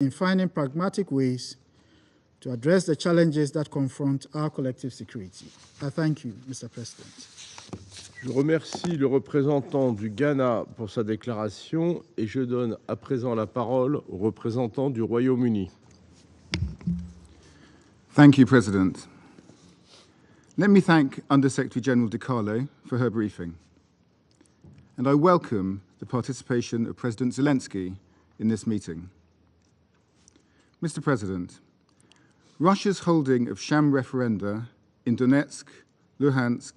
in finding pragmatic ways to address the challenges that confront our collective security. I thank you, Mr. President. Je remercie le représentant du Ghana pour sa déclaration et je donne à présent la parole au représentant du Royaume-Uni. Thank you, President. Let me thank Under-Secretary General Di Carlo for her briefing. And I welcome the participation of President Zelensky in this meeting. Mr. President, Russia's holding of sham referenda in Donetsk, Luhansk,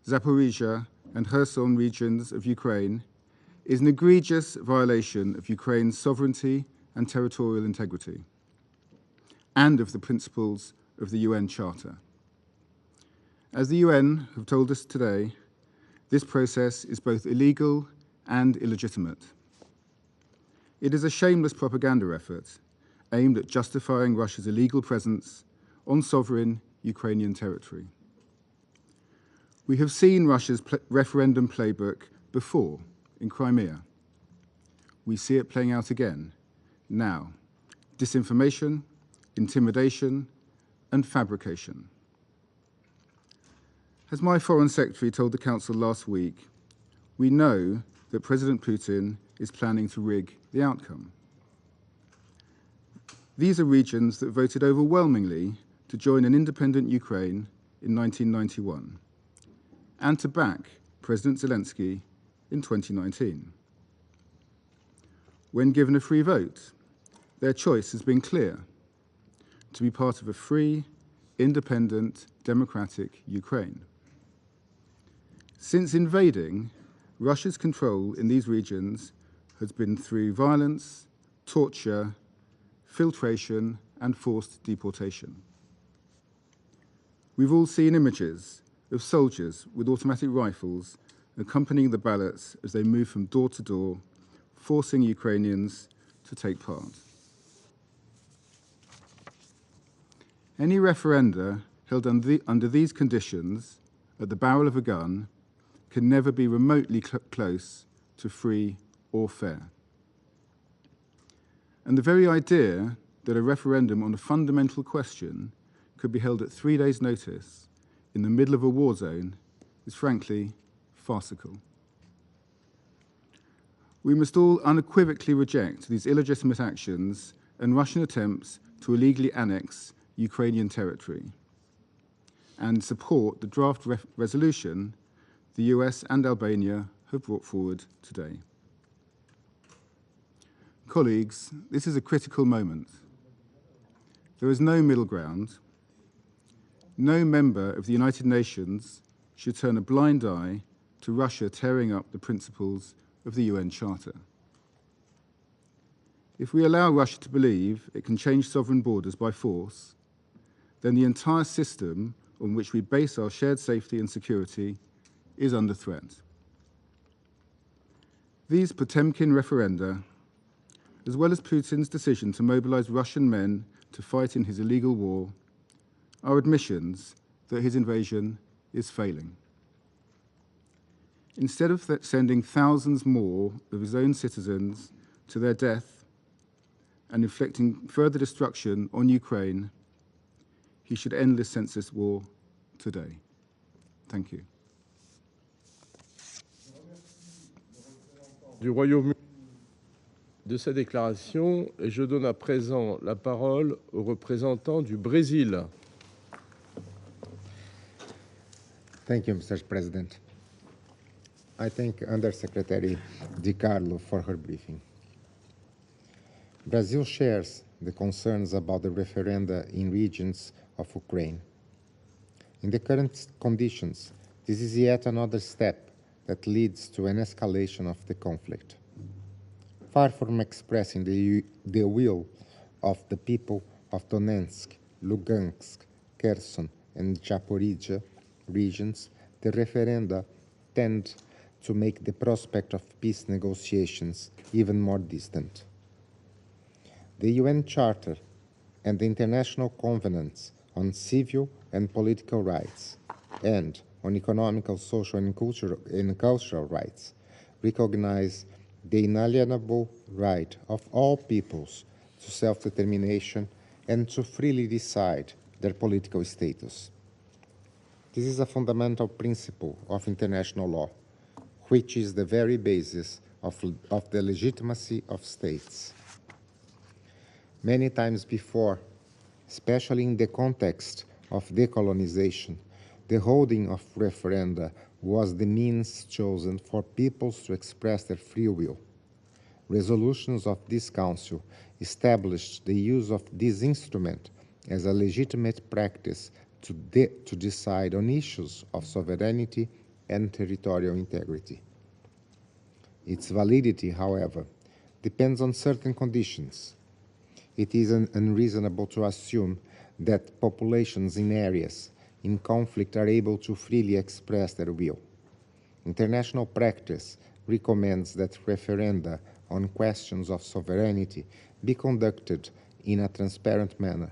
Zaporizhia and Kherson regions of Ukraine is an egregious violation of Ukraine's sovereignty and territorial integrity, and of the principles of the UN Charter. As the UN have told us today, this process is both illegal and illegitimate. It is a shameless propaganda effort aimed at justifying Russia's illegal presence on sovereign Ukrainian territory. We have seen Russia's referendum playbook before in Crimea. We see it playing out again now. Disinformation, intimidation, and fabrication. As my Foreign Secretary told the Council last week, we know that President Putin is planning to rig the outcome. These are regions that voted overwhelmingly to join an independent Ukraine in 1991 and to back President Zelensky in 2019. When given a free vote, their choice has been clear: to be part of a free, independent, democratic Ukraine. Since invading, Russia's control in these regions has been through violence, torture, filtration, and forced deportation. We've all seen images of soldiers with automatic rifles accompanying the ballots as they move from door to door, forcing Ukrainians to take part. Any referenda held under these conditions at the barrel of a gun can never be remotely close to free or fair. And the very idea that a referendum on a fundamental question could be held at 3 days' notice in the middle of a war zone is frankly farcical. We must all unequivocally reject these illegitimate actions and Russian attempts to illegally annex Ukrainian territory, and support the draft resolution the US and Albania have brought forward today. Colleagues, this is a critical moment. There is no middle ground. No member of the United Nations should turn a blind eye to Russia tearing up the principles of the UN Charter. If we allow Russia to believe it can change sovereign borders by force, then the entire system on which we base our shared safety and security is under threat. These Potemkin referenda, as well as Putin's decision to mobilize Russian men to fight in his illegal war, are admissions that his invasion is failing. Instead of sending thousands more of his own citizens to their death and inflicting further destruction on Ukraine, he should end this senseless war today. Thank you. Du Royaume-Uni de sa déclaration, et je donne à présent la parole au représentant du Brésil. Thank you, Mr. President. I thank Under-Secretary Di Carlo for her briefing. Brazil shares the concerns about the referenda in regions of Ukraine. In the current conditions, this is yet another step that leads to an escalation of the conflict. Far from expressing the will of the people of Donetsk, Lugansk, Kherson, and Zaporizhia regions, the referenda tend to make the prospect of peace negotiations even more distant. The UN Charter and the international covenants on civil and political rights and on economical, social, and cultural rights recognize the inalienable right of all peoples to self-determination and to freely decide their political status. This is a fundamental principle of international law, which is the very basis of the legitimacy of states. Many times before, especially in the context of decolonization, the holding of referenda was the means chosen for peoples to express their free will. Resolutions of this Council established the use of this instrument as a legitimate practice to decide on issues of sovereignty and territorial integrity. Its validity, however, depends on certain conditions. It is unreasonable to assume that populations in areas in conflict are able to freely express their will. International practice recommends that referenda on questions of sovereignty be conducted in a transparent manner,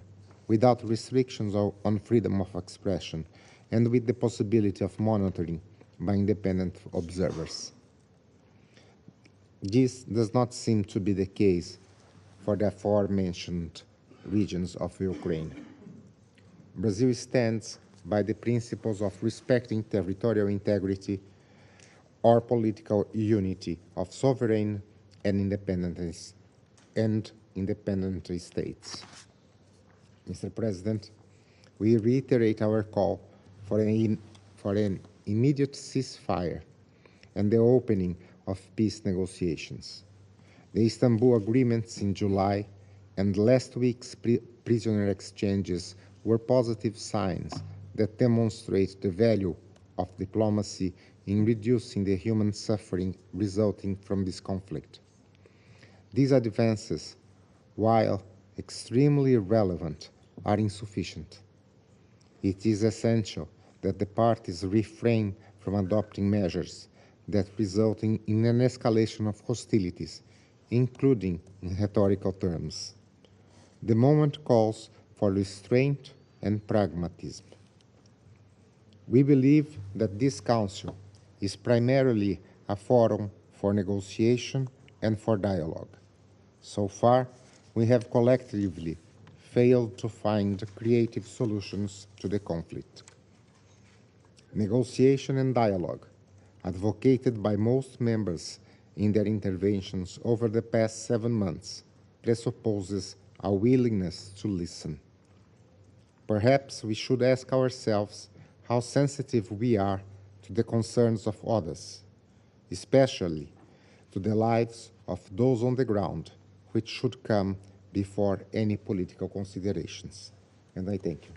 without restrictions on freedom of expression, and with the possibility of monitoring by independent observers. This does not seem to be the case for the aforementioned regions of Ukraine. Brazil stands by the principles of respecting territorial integrity or political unity of sovereign and independent states. Mr. President, we reiterate our call for an immediate ceasefire and the opening of peace negotiations. The Istanbul agreements in July and last week's prisoner exchanges were positive signs that demonstrate the value of diplomacy in reducing the human suffering resulting from this conflict. These advances, while extremely relevant, are insufficient. It is essential that the parties refrain from adopting measures that result in an escalation of hostilities, including in rhetorical terms. The moment calls for restraint and pragmatism. We believe that this Council is primarily a forum for negotiation and for dialogue. So far, we have collectively failed to find creative solutions to the conflict. Negotiation and dialogue, advocated by most members in their interventions over the past 7 months, presupposes a willingness to listen. Perhaps we should ask ourselves how sensitive we are to the concerns of others, especially to the lives of those on the ground, which should come before any political considerations. And I thank you.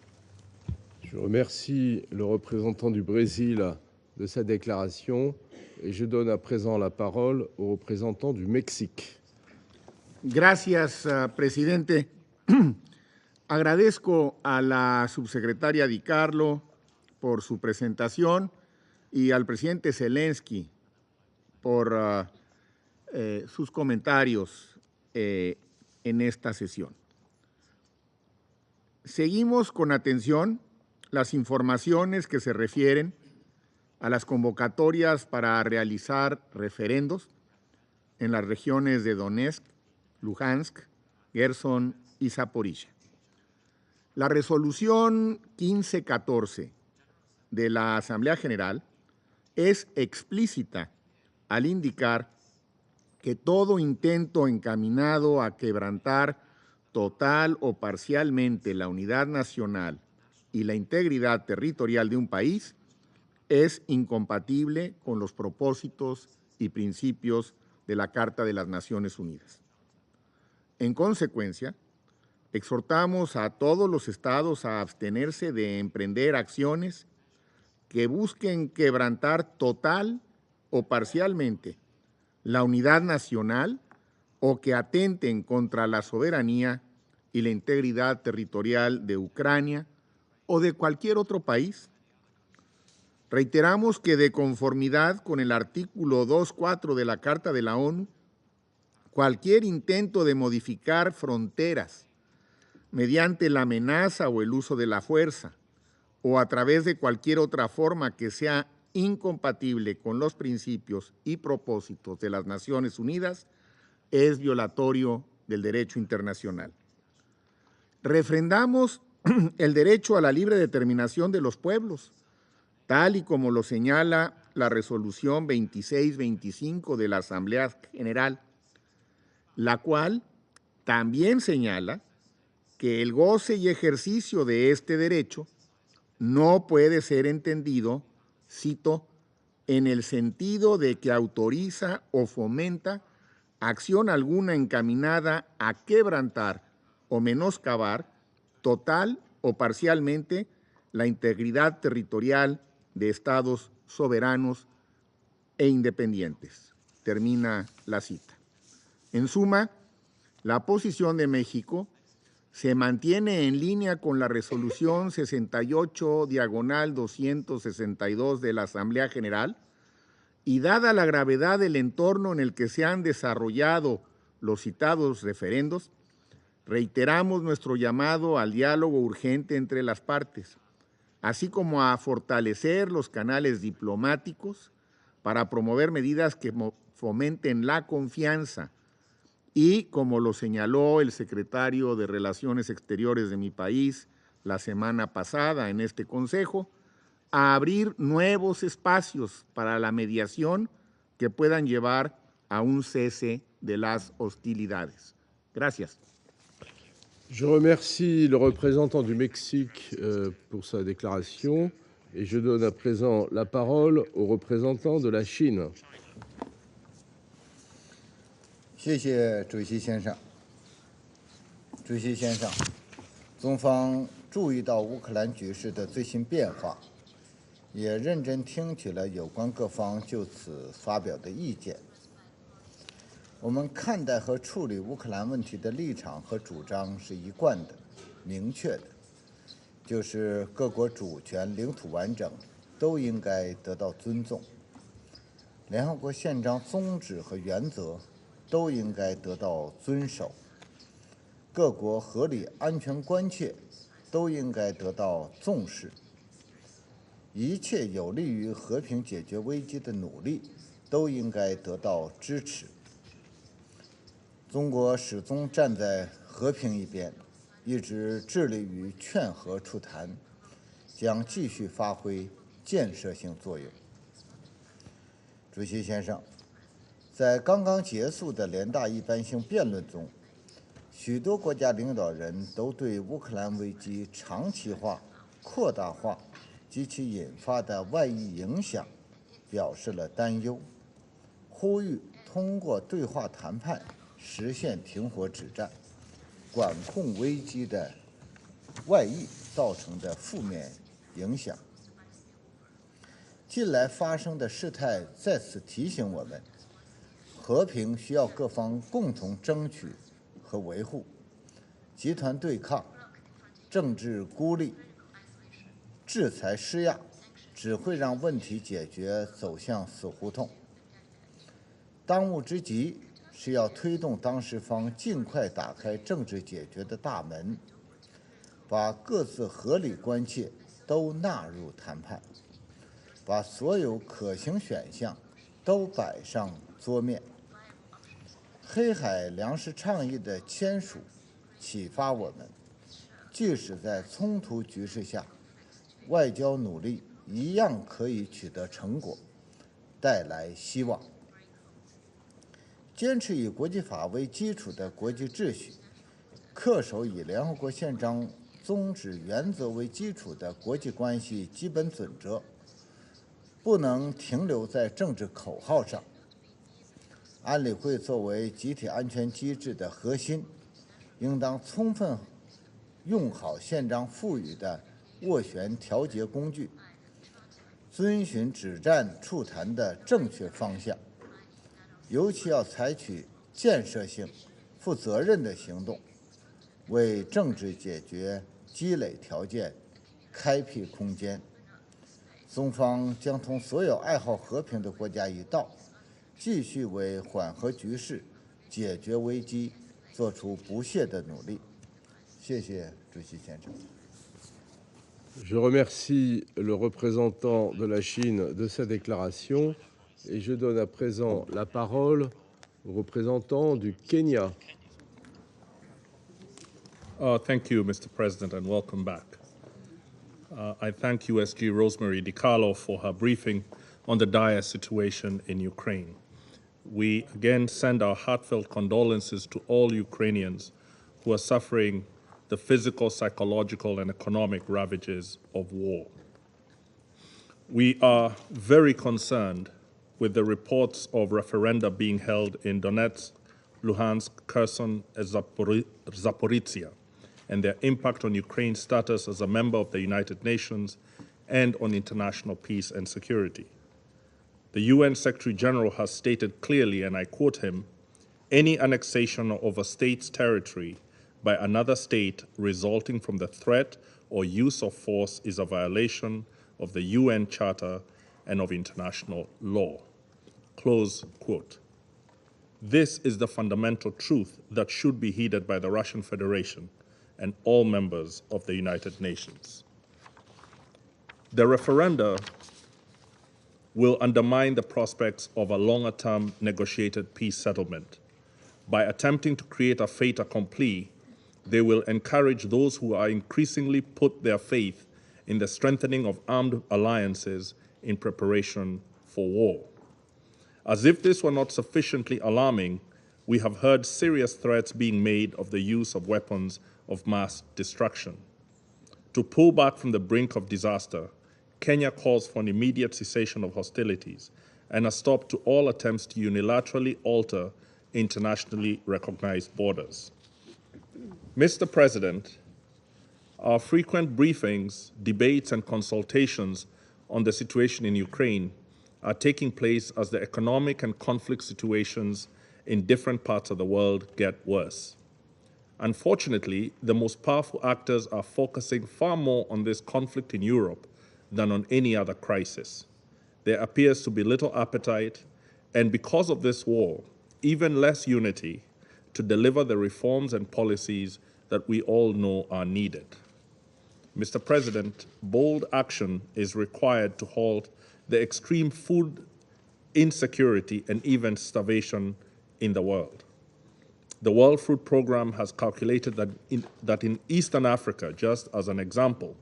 Je remercie le représentant du Brésil de sa déclaration et je donne à présent la parole au représentant du Mexique. Gracias, presidente. Agradezco a la subsecretaria Di Carlo por su presentación y al presidente Zelensky por sus comentarios en esta sesión. Seguimos con atención las informaciones que se refieren a las convocatorias para realizar referendos en las regiones de Donetsk, Luhansk, Gerson y Zaporizhia. La resolución 1514 de la Asamblea General es explícita al indicar que todo intento encaminado a quebrantar total o parcialmente la unidad nacional y la integridad territorial de un país es incompatible con los propósitos y principios de la Carta de las Naciones Unidas. En consecuencia, exhortamos a todos los estados a abstenerse de emprender acciones que busquen quebrantar total o parcialmente la unidad nacional o que atenten contra la soberanía y la integridad territorial de Ucrania o de cualquier otro país. Reiteramos que de conformidad con el artículo 2.4 de la Carta de la ONU, cualquier intento de modificar fronteras mediante la amenaza o el uso de la fuerza o a través de cualquier otra forma que sea incompatible con los principios y propósitos de las Naciones Unidas es violatorio del derecho internacional. Refrendamos el derecho a la libre determinación de los pueblos, tal y como lo señala la resolución 2625 de la Asamblea General, la cual también señala que el goce y ejercicio de este derecho no puede ser entendido, cito, en el sentido de que autoriza o fomenta acción alguna encaminada a quebrantar o menoscabar total o parcialmente la integridad territorial de estados soberanos e independientes. Termina la cita. En suma, la posición de México se mantiene en línea con la resolución 68/262 de la Asamblea General y dada la gravedad del entorno en el que se han desarrollado los citados referendos, reiteramos nuestro llamado al diálogo urgente entre las partes, así como a fortalecer los canales diplomáticos para promover medidas que fomenten la confianza y, como lo señaló el secretario de Relaciones Exteriores de mi país la semana pasada en este Consejo, a abrir nuevos espacios para la mediación que puedan llevar a un cese de las hostilidades. Gracias. Je remercie le représentant du Mexique pour sa déclaration et je donne à présent la parole au représentant de la Chine. 谢谢主席先生。主席先生，中方注意到乌克兰局势的最新变化，也认真听取了有关各方就此发表的意见。我们看待和处理乌克兰问题的立场和主张是一贯的、明确的，就是各国主权、领土完整都应该得到尊重，联合国宪章宗旨和原则都应该得到遵守，各国合理安全关切都应该得到重视，一切有利于和平解决危机的努力都应该得到支持。中国始终站在和平一边，一直致力于劝和促谈，将继续发挥建设性作用。主席先生，在刚刚结束的联大一般性辩论中，许多国家领导人都对乌克兰危机长期化、扩大化及其引发的外溢影响表示了担忧，呼吁通过对话谈判实现停火止战，管控危机的外溢造成的负面影响。近来发生的事态再次提醒我们，和平需要各方共同争取和维护，集团对抗、政治孤立、制裁施压，只会让问题解决走向死胡同。当务之急是要推动当事方尽快打开政治解决的大门，把各自合理关切都纳入谈判，把所有可行选项都摆上桌面。黑海粮食倡议的签署启发我们，即使在冲突局势下，外交努力一样可以取得成果，带来希望。坚持以国际法为基础的国际秩序，恪守以联合国宪章宗旨原则为基础的国际关系基本准则，不能停留在政治口号上。安理会作为集体安全机制的核心，应当充分用好宪章赋予的斡旋调节工具，遵循止战促谈的正确方向。尤其要采取建设性、负责任的行动，为政治解决积累条件、开辟空间。中方将同所有爱好和平的国家一道，继续为缓和局势、解决危机做出不懈的努力。谢谢主席先生。Je remercie le représentant de la Chine de sa déclaration et je donne à présent la parole au représentant du Kenya. Thank you, Mr. President, and welcome back. I thank USG Rosemary DiCarlo for her briefing on the dire situation in Ukraine. We again send our heartfelt condolences to all Ukrainians who are suffering the physical, psychological, and economic ravages of war. We are very concerned with the reports of referenda being held in Donetsk, Luhansk, Kherson, and Zaporizhia, and their impact on Ukraine's status as a member of the United Nations and on international peace and security. The UN Secretary General has stated clearly, and I quote him, "Any annexation of a state's territory by another state resulting from the threat or use of force is a violation of the UN Charter and of international law." Close quote. This is the fundamental truth that should be heeded by the Russian Federation and all members of the United Nations. The referenda will undermine the prospects of a longer-term negotiated peace settlement. By attempting to create a fait accompli, they will encourage those who are increasingly put their faith in the strengthening of armed alliances in preparation for war. As if this were not sufficiently alarming, we have heard serious threats being made of the use of weapons of mass destruction. To pull back from the brink of disaster, Kenya calls for an immediate cessation of hostilities and a stop to all attempts to unilaterally alter internationally recognized borders. Mr. President, our frequent briefings, debates, and consultations on the situation in Ukraine are taking place as the economic and conflict situations in different parts of the world get worse. Unfortunately, the most powerful actors are focusing far more on this conflict in Europe than on any other crisis. There appears to be little appetite, and because of this war, even less unity to deliver the reforms and policies that we all know are needed. Mr. President, bold action is required to halt the extreme food insecurity and even starvation in the world. The World Food Programme has calculated that in Eastern Africa, just as an example,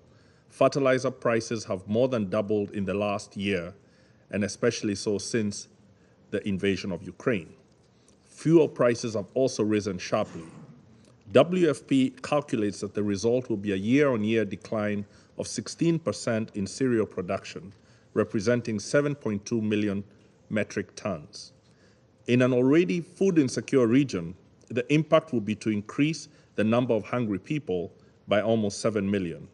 fertilizer prices have more than doubled in the last year, and especially so since the invasion of Ukraine. Fuel prices have also risen sharply. WFP calculates that the result will be a year-on-year decline of 16% in cereal production, representing 7.2 million metric tons. In an already food insecure region, the impact will be to increase the number of hungry people by almost 7 million.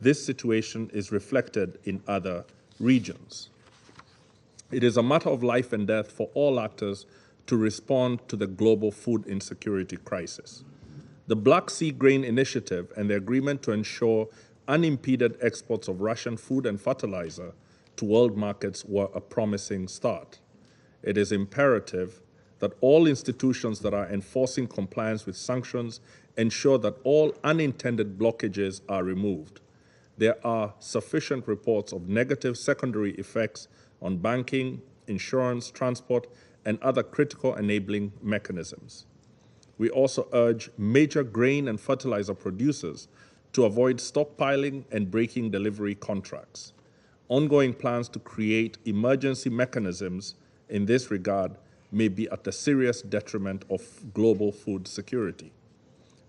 This situation is reflected in other regions. It is a matter of life and death for all actors to respond to the global food insecurity crisis. The Black Sea Grain Initiative and the agreement to ensure unimpeded exports of Russian food and fertilizer to world markets were a promising start. It is imperative that all institutions that are enforcing compliance with sanctions ensure that all unintended blockages are removed. There are sufficient reports of negative secondary effects on banking, insurance, transport, and other critical enabling mechanisms. We also urge major grain and fertilizer producers to avoid stockpiling and breaking delivery contracts. Ongoing plans to create emergency mechanisms in this regard may be at the serious detriment of global food security.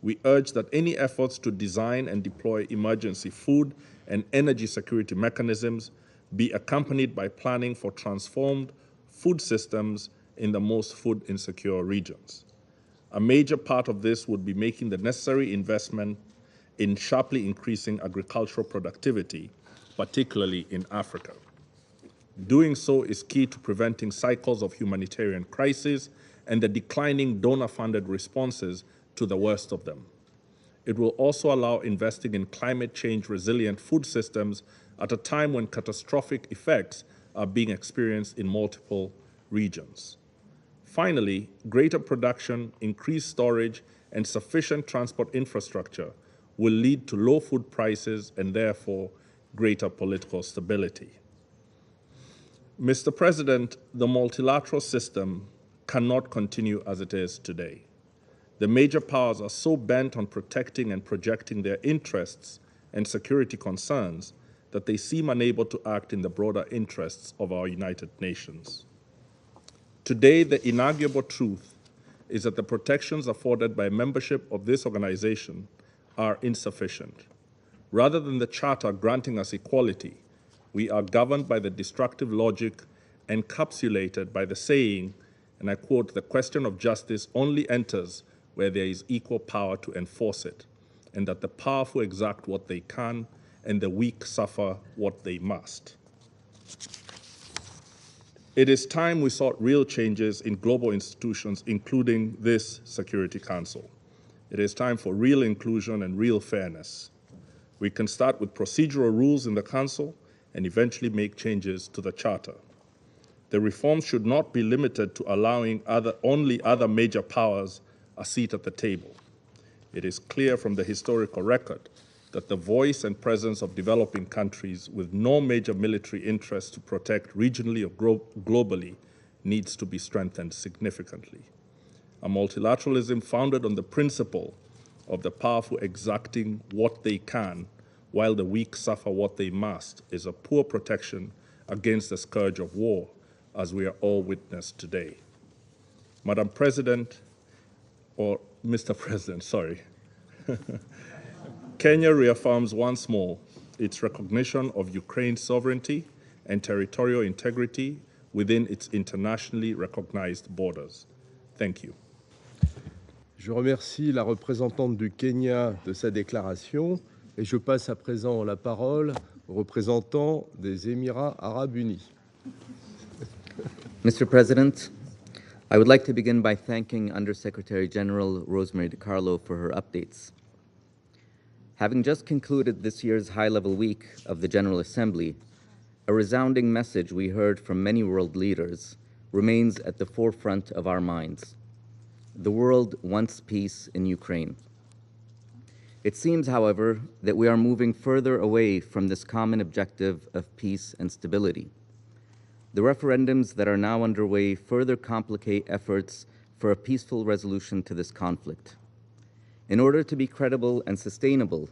We urge that any efforts to design and deploy emergency food and energy security mechanisms be accompanied by planning for transformed food systems in the most food insecure regions. A major part of this would be making the necessary investment in sharply increasing agricultural productivity, particularly in Africa. Doing so is key to preventing cycles of humanitarian crises and the declining donor-funded responses to the worst of them. It will also allow investing in climate change resilient food systems at a time when catastrophic effects are being experienced in multiple regions. Finally, greater production, increased storage, and sufficient transport infrastructure will lead to low food prices and therefore greater political stability. Mr. President, the multilateral system cannot continue as it is today. the major powers are so bent on protecting and projecting their interests and security concerns that they seem unable to act in the broader interests of our United Nations. Today, the inarguable truth is that the protections afforded by membership of this organization are insufficient. Rather than the Charter granting us equality, we are governed by the destructive logic encapsulated by the saying, and I quote, "The question of justice only enters where there is equal power to enforce it, and that the powerful exact what they can, and the weak suffer what they must." It is time we sought real changes in global institutions, including this Security Council. It is time for real inclusion and real fairness. We can start with procedural rules in the Council and eventually make changes to the Charter. The reforms should not be limited to allowing only other major powers a seat at the table. It is clear from the historical record that the voice and presence of developing countries with no major military interests to protect regionally or globally needs to be strengthened significantly. A multilateralism founded on the principle of the powerful exacting what they can while the weak suffer what they must is a poor protection against the scourge of war, as we are all witness today. Madam President, or Mr. President, sorry. Kenya reaffirms once more its recognition of Ukraine's sovereignty and territorial integrity within its internationally recognized borders. Thank you. Je remercie la représentante du Kenya de sa déclaration et je passe à présent la parole au représentant des Émirats arabes unis. Mr. President, I would like to begin by thanking Undersecretary General Rosemary DiCarlo for her updates. Having just concluded this year's high-level week of the General Assembly, a resounding message we heard from many world leaders remains at the forefront of our minds. The world wants peace in Ukraine. It seems, however, that we are moving further away from this common objective of peace and stability. The referendums that are now underway further complicate efforts for a peaceful resolution to this conflict. In order to be credible and sustainable,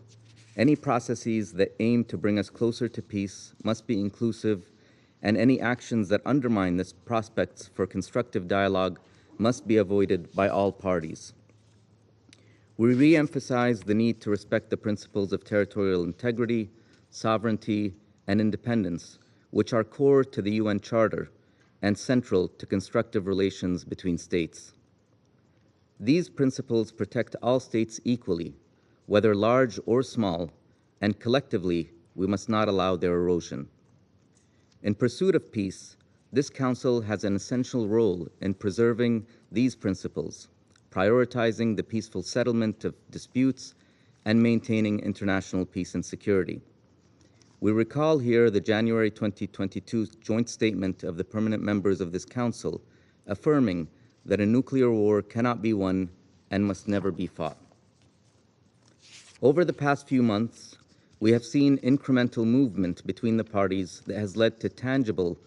any processes that aim to bring us closer to peace must be inclusive, and any actions that undermine this prospects for constructive dialogue must be avoided by all parties. We re-emphasize the need to respect the principles of territorial integrity, sovereignty, and independence, which are core to the UN Charter and central to constructive relations between states. These principles protect all states equally, whether large or small, and collectively, we must not allow their erosion. In pursuit of peace, this Council has an essential role in preserving these principles, prioritizing the peaceful settlement of disputes, and maintaining international peace and security. We recall here the January 2022 joint statement of the permanent members of this Council, affirming that a nuclear war cannot be won and must never be fought. Over the past few months, we have seen incremental movement between the parties that has led to tangible,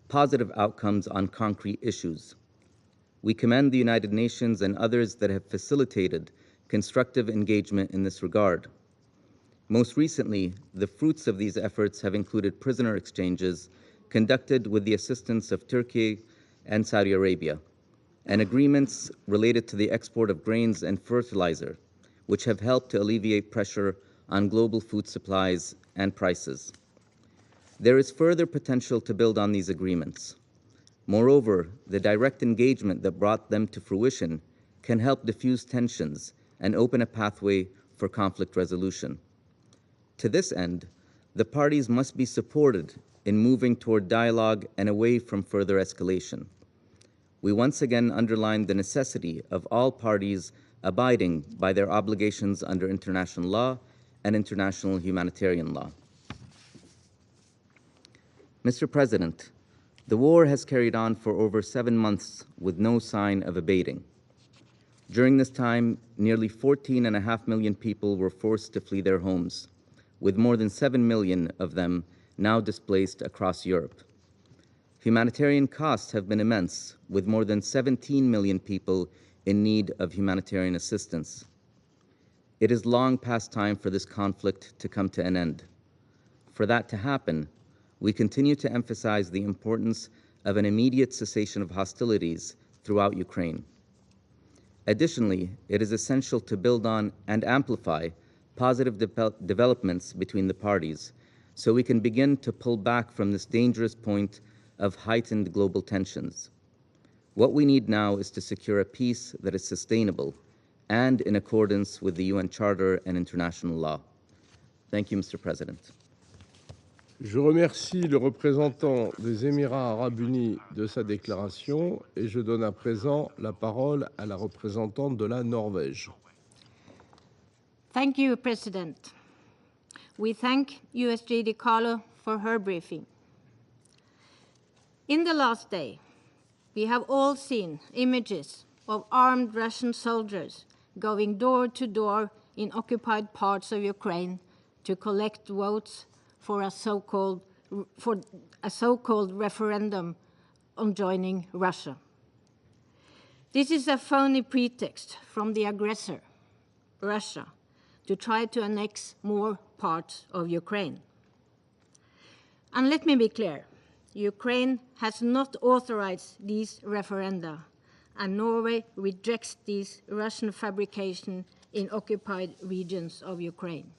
positive outcomes on concrete issues. We commend the United Nations and others that have facilitated constructive engagement in this regard. Most recently, the fruits of these efforts have included prisoner exchanges conducted with the assistance of Turkey and Saudi Arabia, and agreements related to the export of grains and fertilizer, which have helped to alleviate pressure on global food supplies and prices. There is further potential to build on these agreements. Moreover, the direct engagement that brought them to fruition can help diffuse tensions and open a pathway for conflict resolution. To this end, the parties must be supported in moving toward dialogue and away from further escalation. We once again underline the necessity of all parties abiding by their obligations under international law and international humanitarian law. Mr. President, the war has carried on for over 7 months with no sign of abating. During this time, nearly 14.5 million people were forced to flee their homes, with more than 7 million of them now displaced across Europe. Humanitarian costs have been immense, with more than 17 million people in need of humanitarian assistance. It is long past time for this conflict to come to an end. For that to happen, we continue to emphasize the importance of an immediate cessation of hostilities throughout Ukraine. Additionally, it is essential to build on and amplify positive developments between the parties so we can begin to pull back from this dangerous point of heightened global tensions. What we need now is to secure a peace that is sustainable and in accordance with the UN Charter and international law. Thank you, Mr. President. Je remercie le représentant des Émirats arabes unis de sa déclaration et je donne à présent la parole à la représentante de la Norvège. Thank you, President. We thank USG DiCarlo for her briefing. In the last day, we have all seen images of armed Russian soldiers going door to door in occupied parts of Ukraine to collect votes for a so-called referendum on joining Russia. This is a phony pretext from the aggressor, Russia, to try to annex more parts of Ukraine. And let me be clear, Ukraine has not authorized these referenda, and Norway rejects these Russian fabrication in occupied regions of Ukraine.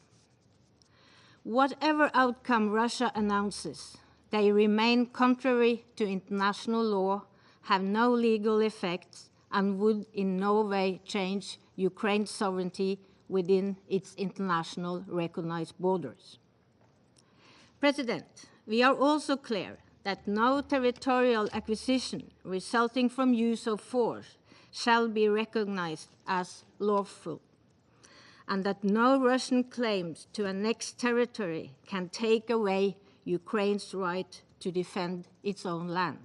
Whatever outcome Russia announces, they remain contrary to international law, have no legal effects, and would in no way change Ukraine's sovereignty within its international recognized borders. President, we are also clear that no territorial acquisition resulting from use of force shall be recognized as lawful, and that no Russian claims to annex territory can take away Ukraine's right to defend its own land.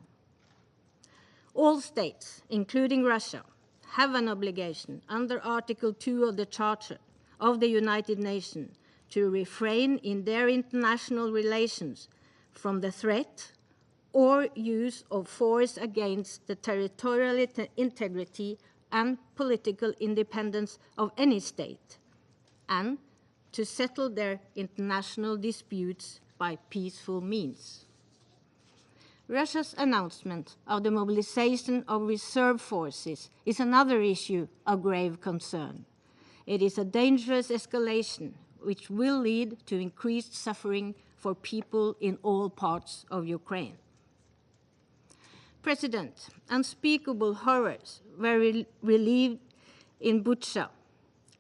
All states, including Russia, have an obligation under Article 2 of the Charter of the United Nations to refrain in their international relations from the threat or use of force against the territorial integrity and political independence of any state, and to settle their international disputes by peaceful means. Russia's announcement of the mobilization of reserve forces is another issue of grave concern. It is a dangerous escalation which will lead to increased suffering for people in all parts of Ukraine. President, unspeakable horrors were relieved in Bucha,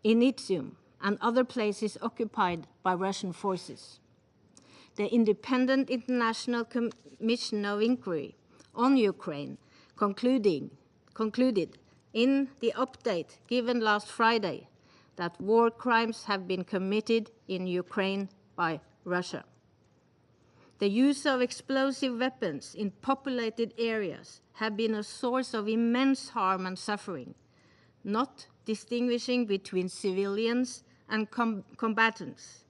in Izium, and other places occupied by Russian forces. The Independent International Commission of Inquiry on Ukraine concluded in the update given last Friday that war crimes have been committed in Ukraine by Russia. The use of explosive weapons in populated areas have been a source of immense harm and suffering, not distinguishing between civilians and combatants,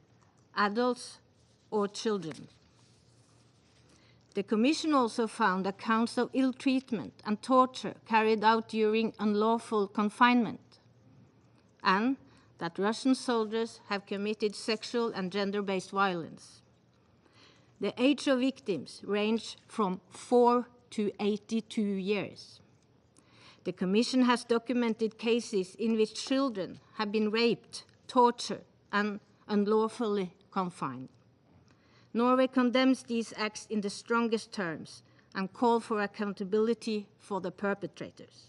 adults or children. The Commission also found accounts of ill treatment and torture carried out during unlawful confinement, and that Russian soldiers have committed sexual and gender-based violence. The age of victims ranged from 4 to 82 years. The Commission has documented cases in which children have been raped, tortured, and unlawfully confined. Norway condemns these acts in the strongest terms and calls for accountability for the perpetrators.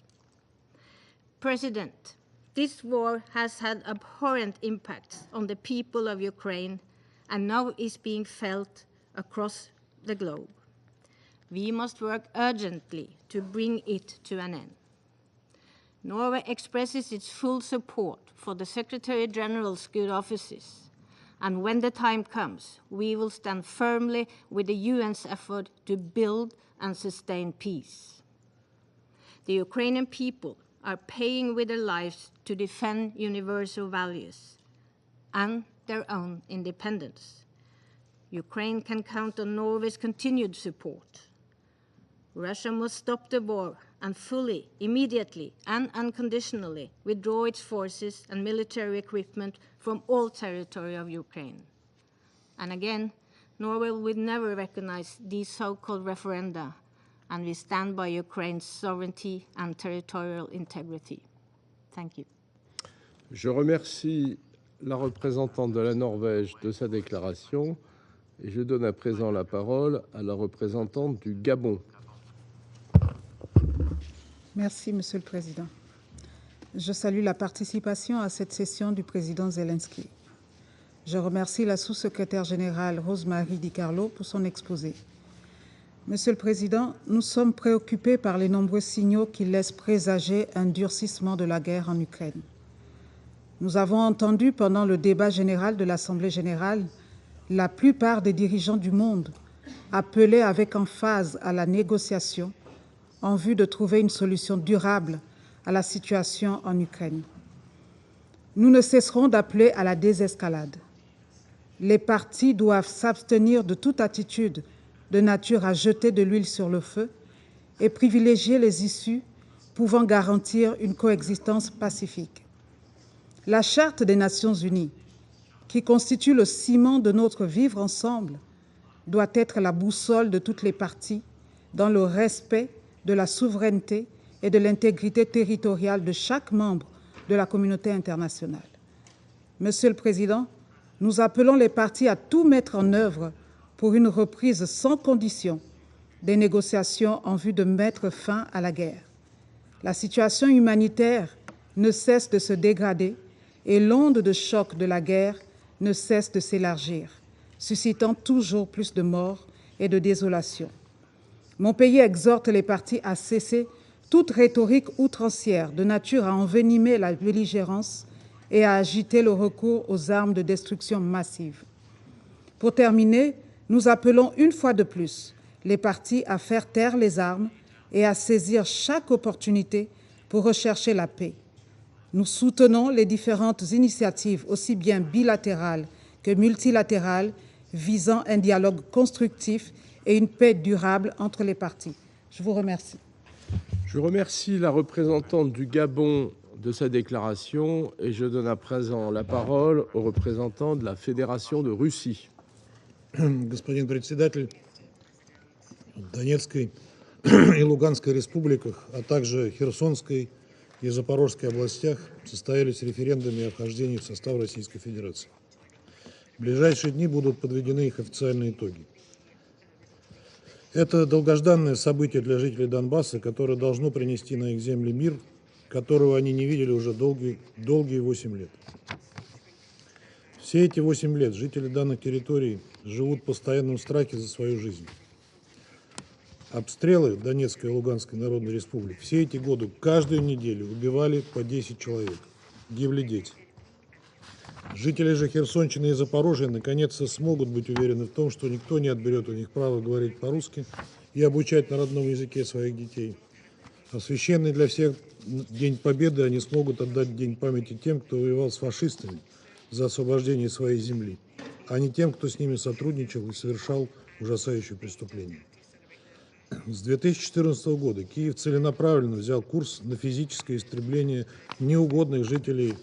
President, this war has had abhorrent impacts on the people of Ukraine and now is being felt across the globe. We must work urgently to bring it to an end. Norway expresses its full support for the Secretary General's good offices, and when the time comes, we will stand firmly with the UN's effort to build and sustain peace. The Ukrainian people are paying with their lives to defend universal values and their own independence. Ukraine can count on Norway's continued support. Russia must stop the war and fully, immediately, and unconditionally withdraw its forces and military equipment from all territory of Ukraine. And again, Norway will never recognize these so-called referenda, and we stand by Ukraine's sovereignty and territorial integrity. Thank you. Je remercie la représentante de la Norvège de sa déclaration et je donne à présent la parole à la représentante du Gabon. Merci, Monsieur le Président. Je salue la participation à cette session du président Zelensky. Je remercie la sous-secrétaire générale Rosemary DiCarlo pour son exposé. Monsieur le Président, nous sommes préoccupés par les nombreux signaux qui laissent présager un durcissement de la guerre en Ukraine. Nous avons entendu pendant le débat général de l'Assemblée générale la plupart des dirigeants du monde appeler avec emphase à la négociation en vue de trouver une solution durable à la situation en Ukraine. Nous ne cesserons d'appeler à la désescalade. Les parties doivent s'abstenir de toute attitude de nature à jeter de l'huile sur le feu et privilégier les issues pouvant garantir une coexistence pacifique. La Charte des Nations unies, qui constitue le ciment de notre vivre ensemble, doit être la boussole de toutes les parties dans le respect de la souveraineté et de l'intégrité territoriale de chaque membre de la communauté internationale. Monsieur le Président, nous appelons les parties à tout mettre en œuvre pour une reprise sans condition des négociations en vue de mettre fin à la guerre. La situation humanitaire ne cesse de se dégrader et l'onde de choc de la guerre ne cesse de s'élargir, suscitant toujours plus de morts et de désolation. Mon pays exhorte les parties à cesser toute rhétorique outrancière de nature à envenimer la belligérance et à agiter le recours aux armes de destruction massive. Pour terminer, nous appelons une fois de plus les parties à faire taire les armes et à saisir chaque opportunité pour rechercher la paix. Nous soutenons les différentes initiatives, aussi bien bilatérales que multilatérales, visant un dialogue constructif et une paix durable entre les parties. Je vous remercie. Je remercie la représentante du Gabon de sa déclaration et je donne à présent la parole au représentant de la Fédération de Russie. Господин председатель, в Донецкой и Луганской республиках, а также Херсонской и Запорожской областях состоялись референдумы о вхождении в состав Российской Федерации. В ближайшие дни будут подведены их официальные итоги. Это долгожданное событие для жителей Донбасса, которое должно принести на их земли мир, которого они не видели уже долгие 8 лет. Все эти 8 лет жители данных территорий живут в постоянном страхе за свою жизнь. Обстрелы Донецкой и Луганской Народной Республики все эти годы каждую неделю убивали по 10 человек, гибли дети. Жители же Херсонщины и Запорожья наконец-то смогут быть уверены в том, что никто не отберет у них право говорить по-русски и обучать на родном языке своих детей. А священный для всех День Победы они смогут отдать в День памяти тем, кто воевал с фашистами за освобождение своей земли, а не тем, кто с ними сотрудничал и совершал ужасающие преступления. С 2014 года Киев целенаправленно взял курс на физическое истребление неугодных жителей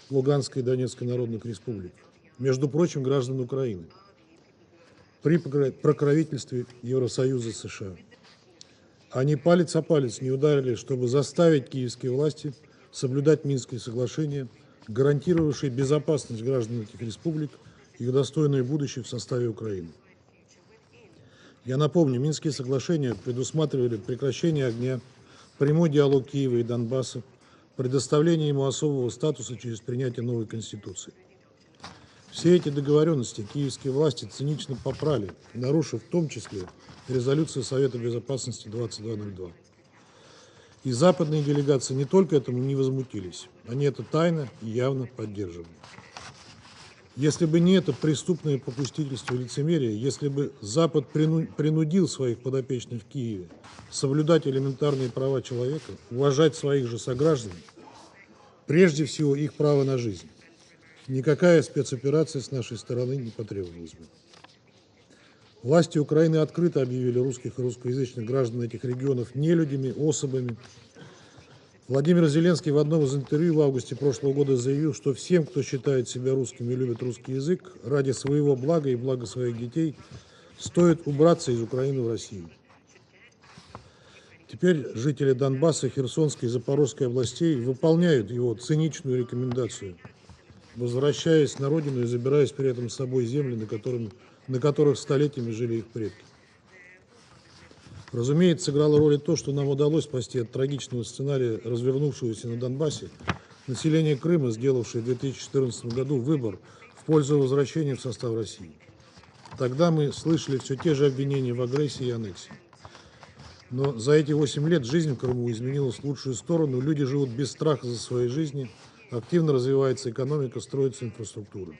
Луганской и Донецкой народных республик, между прочим, граждан Украины, при покровительстве Евросоюза и США. Они палец о палец не ударили, чтобы заставить киевские власти соблюдать Минские соглашения, гарантировавшие безопасность граждан этих республик и их достойное будущее в составе Украины. Я напомню, Минские соглашения предусматривали прекращение огня, прямой диалог Киева и Донбасса, предоставление ему особого статуса через принятие новой Конституции. Все эти договоренности киевские власти цинично попрали, нарушив в том числе резолюцию Совета Безопасности 2202. И западные делегации не только этому не возмутились, они это тайно и явно поддерживали. Если бы не это преступное попустительство и лицемерие, если бы Запад принудил своих подопечных в Киеве соблюдать элементарные права человека, уважать своих же сограждан, прежде всего их право на жизнь, никакая спецоперация с нашей стороны не потребовалась бы. Власти Украины открыто объявили русских и русскоязычных граждан этих регионов нелюдями, особами. Владимир Зеленский в одном из интервью в августе прошлого года заявил, что всем, кто считает себя русским и любит русский язык, ради своего блага и блага своих детей, стоит убраться из Украины в Россию. Теперь жители Донбасса, Херсонской и Запорожской областей выполняют его циничную рекомендацию, возвращаясь на родину и забираясь при этом с собой земли, на которых столетиями жили их предки. Разумеется, сыграло роль и то, что нам удалось спасти от трагичного сценария, развернувшегося на Донбассе, население Крыма, сделавшее в 2014 году выбор в пользу возвращения в состав России. Тогда мы слышали все те же обвинения в агрессии и аннексии. Но за эти 8 лет жизнь в Крыму изменилась в лучшую сторону, люди живут без страха за свои жизни, активно развивается экономика, строится инфраструктура.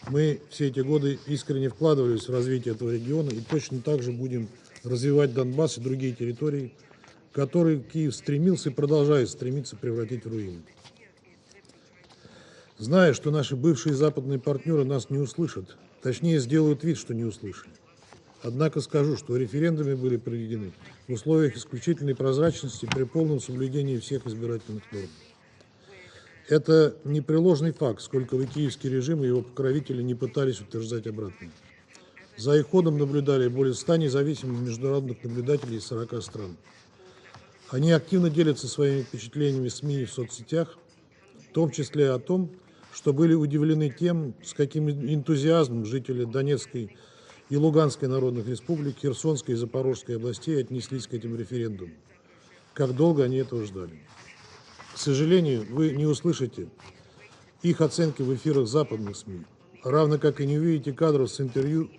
Мы все эти годы искренне вкладывались в развитие этого региона и точно так же будем развивать Донбасс и другие территории, которые Киев стремился и продолжает стремиться превратить в руины. Зная, что наши бывшие западные партнеры нас не услышат, точнее сделают вид, что не услышали. Однако скажу, что референдумы были проведены в условиях исключительной прозрачности при полном соблюдении всех избирательных норм. Это непреложный факт, сколько бы киевский режим и его покровители не пытались утверждать обратное. За их ходом наблюдали более 100 независимых международных наблюдателей из 40 стран. Они активно делятся своими впечатлениями в СМИ и в соцсетях, в том числе о том, что были удивлены тем, с каким энтузиазмом жители Донецкой и Луганской народных республик, Херсонской и Запорожской областей отнеслись к этим референдумам. Как долго они этого ждали. К сожалению, вы не услышите их оценки в эфирах западных СМИ, равно как и не увидите кадров с интервью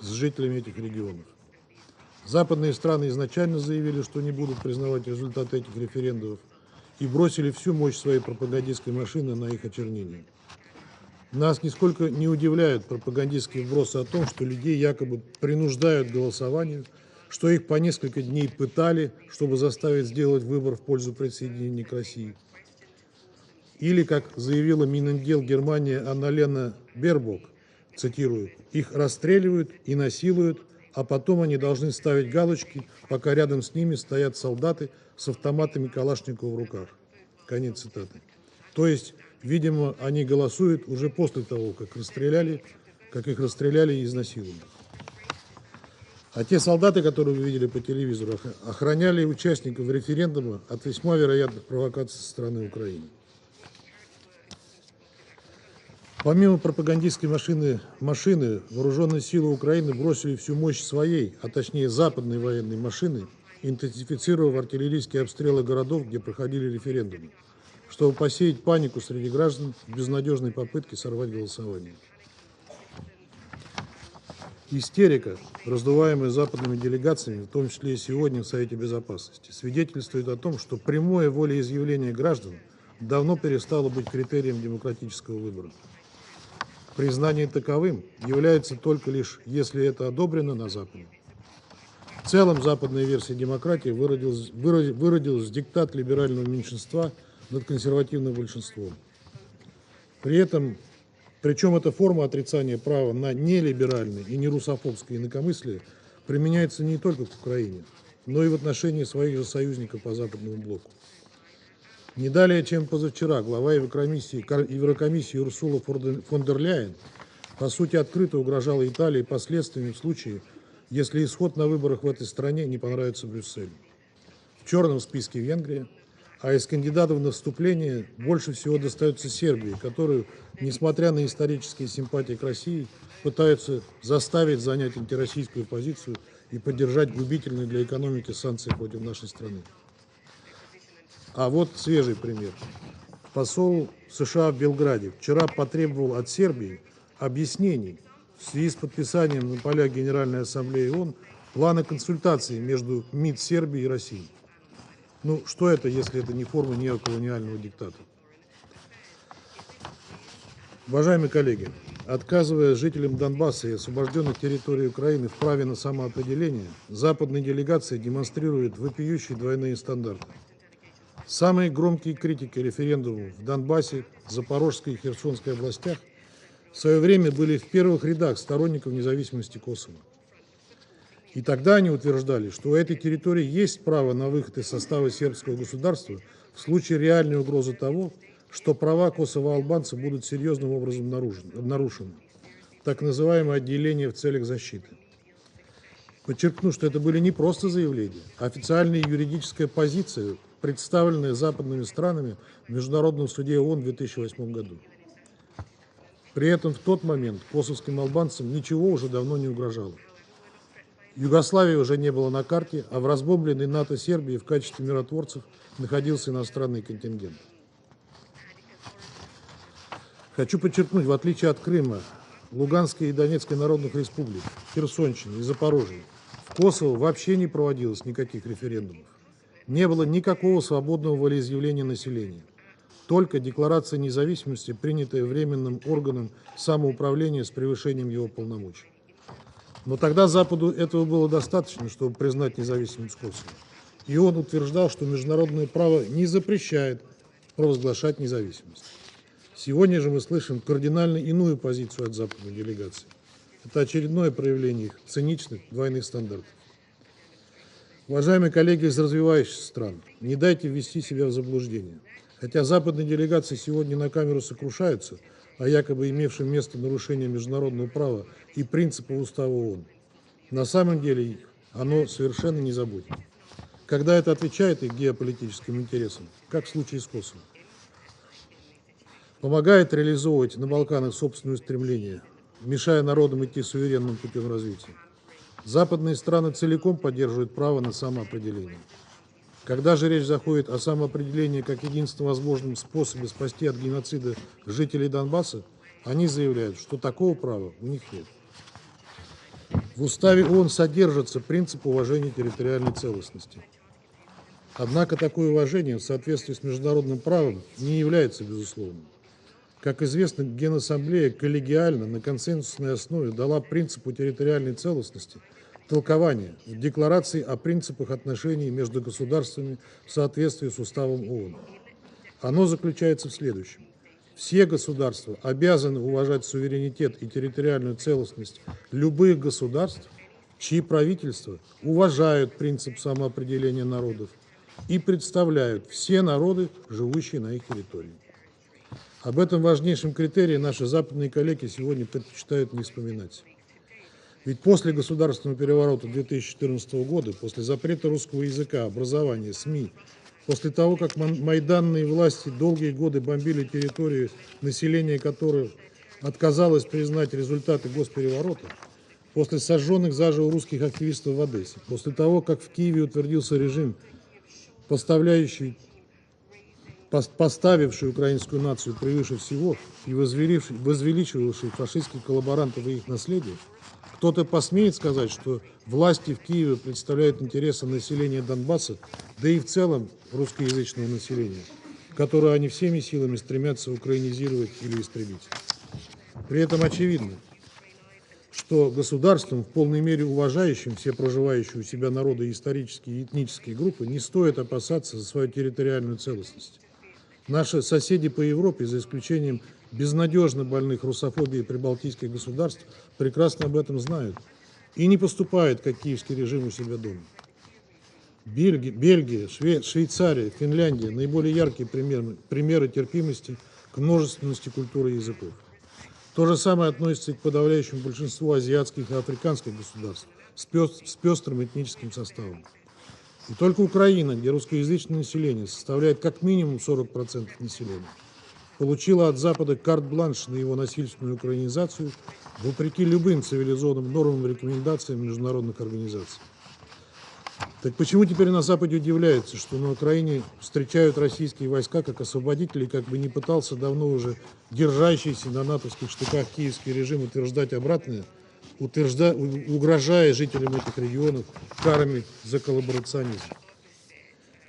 с жителями этих регионов. Западные страны изначально заявили, что не будут признавать результаты этих референдумов и бросили всю мощь своей пропагандистской машины на их очернение. Нас нисколько не удивляют пропагандистские вбросы о том, что людей якобы принуждают к голосованию, что их по несколько дней пытали, чтобы заставить сделать выбор в пользу присоединения к России. Или, как заявила Минотдел Германии Анна-Лена Бербок, цитирую, «их расстреливают и насилуют, а потом они должны ставить галочки, пока рядом с ними стоят солдаты с автоматами Калашникова в руках». Конец цитаты. То есть, видимо, они голосуют уже после того, как их расстреляли и изнасиловали. А те солдаты, которые вы видели по телевизору, охраняли участников референдума от весьма вероятных провокаций со стороны Украины. Помимо пропагандистской машины, вооруженные силы Украины бросили всю мощь своей, а точнее западной военной машины, интенсифицировав артиллерийские обстрелы городов, где проходили референдумы, чтобы посеять панику среди граждан в безнадежной попытке сорвать голосование. Истерика, раздуваемая западными делегациями, в том числе и сегодня в Совете Безопасности, свидетельствует о том, что прямое волеизъявление граждан давно перестало быть критерием демократического выбора. Признание таковым является только лишь, если это одобрено на Западе. В целом, западная версия демократии выродилась в диктат либерального меньшинства над консервативным большинством. Причем эта форма отрицания права на нелиберальное и нерусофобское инакомыслие применяется не только к Украине, но и в отношении своих же союзников по Западному блоку. Не далее, чем позавчера, глава Еврокомиссии Урсула фон дер Ляйен по сути открыто угрожала Италии последствиями в случае, если исход на выборах в этой стране не понравится Брюсселю. В черном списке Венгрия, а из кандидатов на вступление больше всего достается Сербии, которую, несмотря на исторические симпатии к России, пытаются заставить занять антироссийскую позицию и поддержать губительные для экономики санкции против нашей страны. А вот свежий пример. Посол США в Белграде вчера потребовал от Сербии объяснений в связи с подписанием на полях Генеральной Ассамблеи ООН плана консультаций между МИД Сербии и Россией. Ну, что это, если это не форма неоколониального диктата? Уважаемые коллеги, отказывая жителям Донбасса и освобожденных территорий Украины в праве на самоопределение, западные делегации демонстрируют вопиющие двойные стандарты. Самые громкие критики референдумов в Донбассе, Запорожской и Херсонской областях в свое время были в первых рядах сторонников независимости Косово. И тогда они утверждали, что у этой территории есть право на выход из состава сербского государства в случае реальной угрозы того, что права косово-албанцев будут серьезным образом нарушены. Так называемое отделение в целях защиты. Подчеркну, что это были не просто заявления, а официальная юридическая позиция, представленная западными странами в Международном суде ООН в 2008 году. При этом в тот момент косовским албанцам ничего уже давно не угрожало. Югославии уже не было на карте, а в разбомбленной НАТО Сербии в качестве миротворцев находился иностранный контингент. Хочу подчеркнуть, в отличие от Крыма, Луганской и Донецкой народных республик, Херсонщины и Запорожья, в Косово вообще не проводилось никаких референдумов. Не было никакого свободного волеизъявления населения. Только декларация независимости, принятая Временным органом самоуправления с превышением его полномочий. Но тогда Западу этого было достаточно, чтобы признать независимость Косово. И он утверждал, что международное право не запрещает провозглашать независимость. Сегодня же мы слышим кардинально иную позицию от западной делегации. Это очередное проявление их циничных двойных стандартов. Уважаемые коллеги из развивающихся стран, не дайте ввести себя в заблуждение. Хотя западные делегации сегодня на камеру сокрушаются о якобы имевшем место нарушение международного права и принципов Устава ООН, на самом деле оно совершенно не заботит. Когда это отвечает их геополитическим интересам, как в случае с Косово. Помогает реализовывать на Балканах собственные устремления, мешая народам идти суверенным путем развития. Западные страны целиком поддерживают право на самоопределение. Когда же речь заходит о самоопределении как единственном возможном способе спасти от геноцида жителей Донбасса, они заявляют, что такого права у них нет. В уставе ООН содержится принцип уважения территориальной целостности. Однако такое уважение в соответствии с международным правом не является безусловным. Как известно, Генассамблея коллегиально на консенсусной основе дала принципу территориальной целостности толкование в Декларации о принципах отношений между государствами в соответствии с Уставом ООН. Оно заключается в следующем. Все государства обязаны уважать суверенитет и территориальную целостность любых государств, чьи правительства уважают принцип самоопределения народов и представляют все народы, живущие на их территории. Об этом важнейшем критерии наши западные коллеги сегодня предпочитают не вспоминать. Ведь после государственного переворота 2014 года, после запрета русского языка, образования, СМИ, после того, как майданные власти долгие годы бомбили территорию, население которой отказалось признать результаты госпереворота, после сожженных заживо русских активистов в Одессе, после того, как в Киеве утвердился режим, поставивший украинскую нацию превыше всего и возвеличивавший фашистских коллаборантов и их наследие, кто-то посмеет сказать, что власти в Киеве представляют интересы населения Донбасса, да и в целом русскоязычного населения, которое они всеми силами стремятся украинизировать или истребить. При этом очевидно, что государствам, в полной мере уважающим все проживающие у себя народы и исторические и этнические группы, не стоит опасаться за свою территориальную целостность. Наши соседи по Европе, за исключением безнадежно больных русофобией прибалтийских государств, прекрасно об этом знают и не поступают, как киевский режим у себя дома. Бельгия, Швейцария, Финляндия – наиболее яркие примеры терпимости к множественности культуры и языков. То же самое относится и к подавляющему большинству азиатских и африканских государств с пестрым этническим составом. И только Украина, где русскоязычное население составляет как минимум 40% населения, получила от Запада карт-бланш на его насильственную украинизацию, вопреки любым цивилизованным нормам и рекомендациям международных организаций. Так почему теперь на Западе удивляются, что на Украине встречают российские войска как освободители, как бы не пытался давно уже держащийся на натовских штыках киевский режим утверждать обратное, угрожая жителям этих регионов карами за коллаборационизм.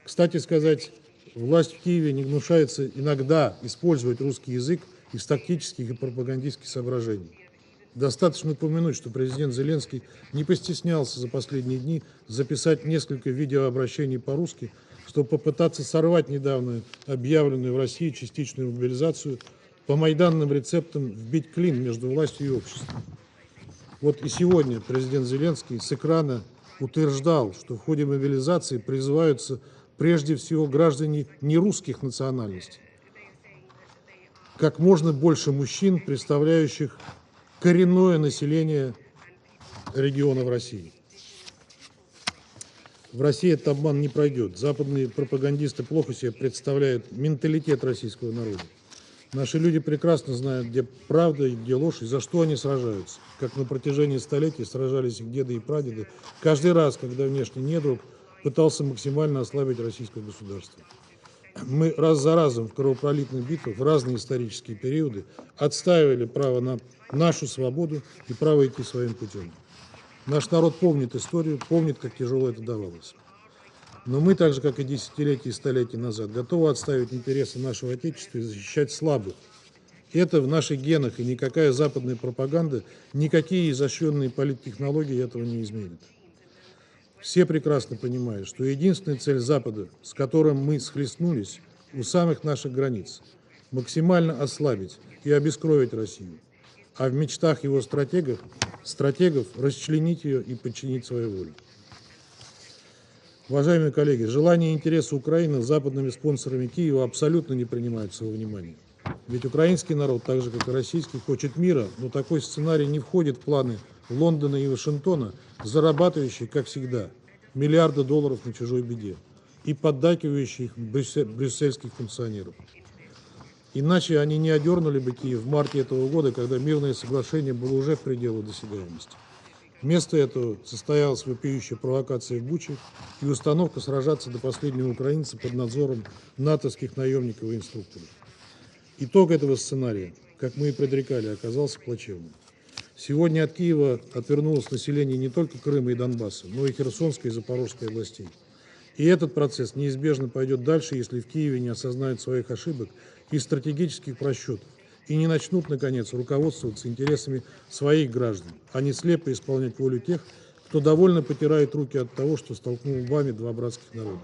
Кстати сказать, власть в Киеве не гнушается иногда использовать русский язык из тактических и пропагандистских соображений. Достаточно упомянуть, что президент Зеленский не постеснялся за последние дни записать несколько видеообращений по-русски, чтобы попытаться сорвать недавно объявленную в России частичную мобилизацию, по майданным рецептам вбить клин между властью и обществом. Вот и сегодня президент Зеленский с экрана утверждал, что в ходе мобилизации призываются прежде всего граждане нерусских национальностей. Как можно больше мужчин, представляющих коренное население регионов России. В России этот обман не пройдет. Западные пропагандисты плохо себе представляют менталитет российского народа. Наши люди прекрасно знают, где правда и где ложь, и за что они сражаются. Как на протяжении столетий сражались их деды и прадеды, каждый раз, когда внешний недруг пытался максимально ослабить российское государство. Мы раз за разом в кровопролитных битвах в разные исторические периоды отстаивали право на нашу свободу и право идти своим путем. Наш народ помнит историю, помнит, как тяжело это давалось. Но мы, так же, как и десятилетия и столетия назад, готовы отстаивать интересы нашего Отечества и защищать слабых. Это в наших генах, и никакая западная пропаганда, никакие изощренные политтехнологии этого не изменят. Все прекрасно понимают, что единственная цель Запада, с которым мы схлестнулись у самых наших границ, максимально ослабить и обескровить Россию, а в мечтах его стратегов расчленить ее и подчинить своей воле. Уважаемые коллеги, желания и интересы Украины западными спонсорами Киева абсолютно не принимаются во внимание. Ведь украинский народ, так же как и российский, хочет мира, но такой сценарий не входит в планы Лондона и Вашингтона, зарабатывающие, как всегда, миллиарды долларов на чужой беде и поддакивающих брюссельских функционеров. Иначе они не одернули бы Киев в марте этого года, когда мирное соглашение было уже в пределах досягаемости. Вместо этого состоялась вопиющая провокация в Буче и установка сражаться до последнего украинца под надзором натовских наемников и инструкторов. Итог этого сценария, как мы и предрекали, оказался плачевным. Сегодня от Киева отвернулось население не только Крыма и Донбасса, но и Херсонской и Запорожской областей. И этот процесс неизбежно пойдет дальше, если в Киеве не осознают своих ошибок и стратегических просчетов, и не начнут, наконец, руководствоваться интересами своих граждан, а не слепо исполнять волю тех, кто довольно потирает руки от того, что столкнул лбами два братских народа.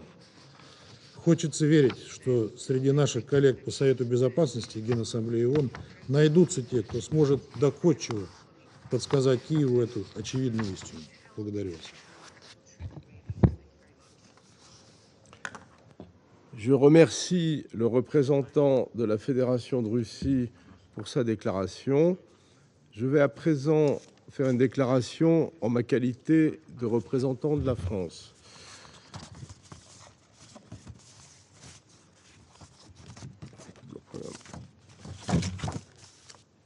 Хочется верить, что среди наших коллег по Совету Безопасности и Генассамблеи ООН найдутся те, кто сможет доходчиво подсказать Киеву эту очевидную истину. Благодарю вас. Je remercie le représentant de la Fédération de Russie pour sa déclaration. Je vais à présent faire une déclaration en ma qualité de représentant de la France.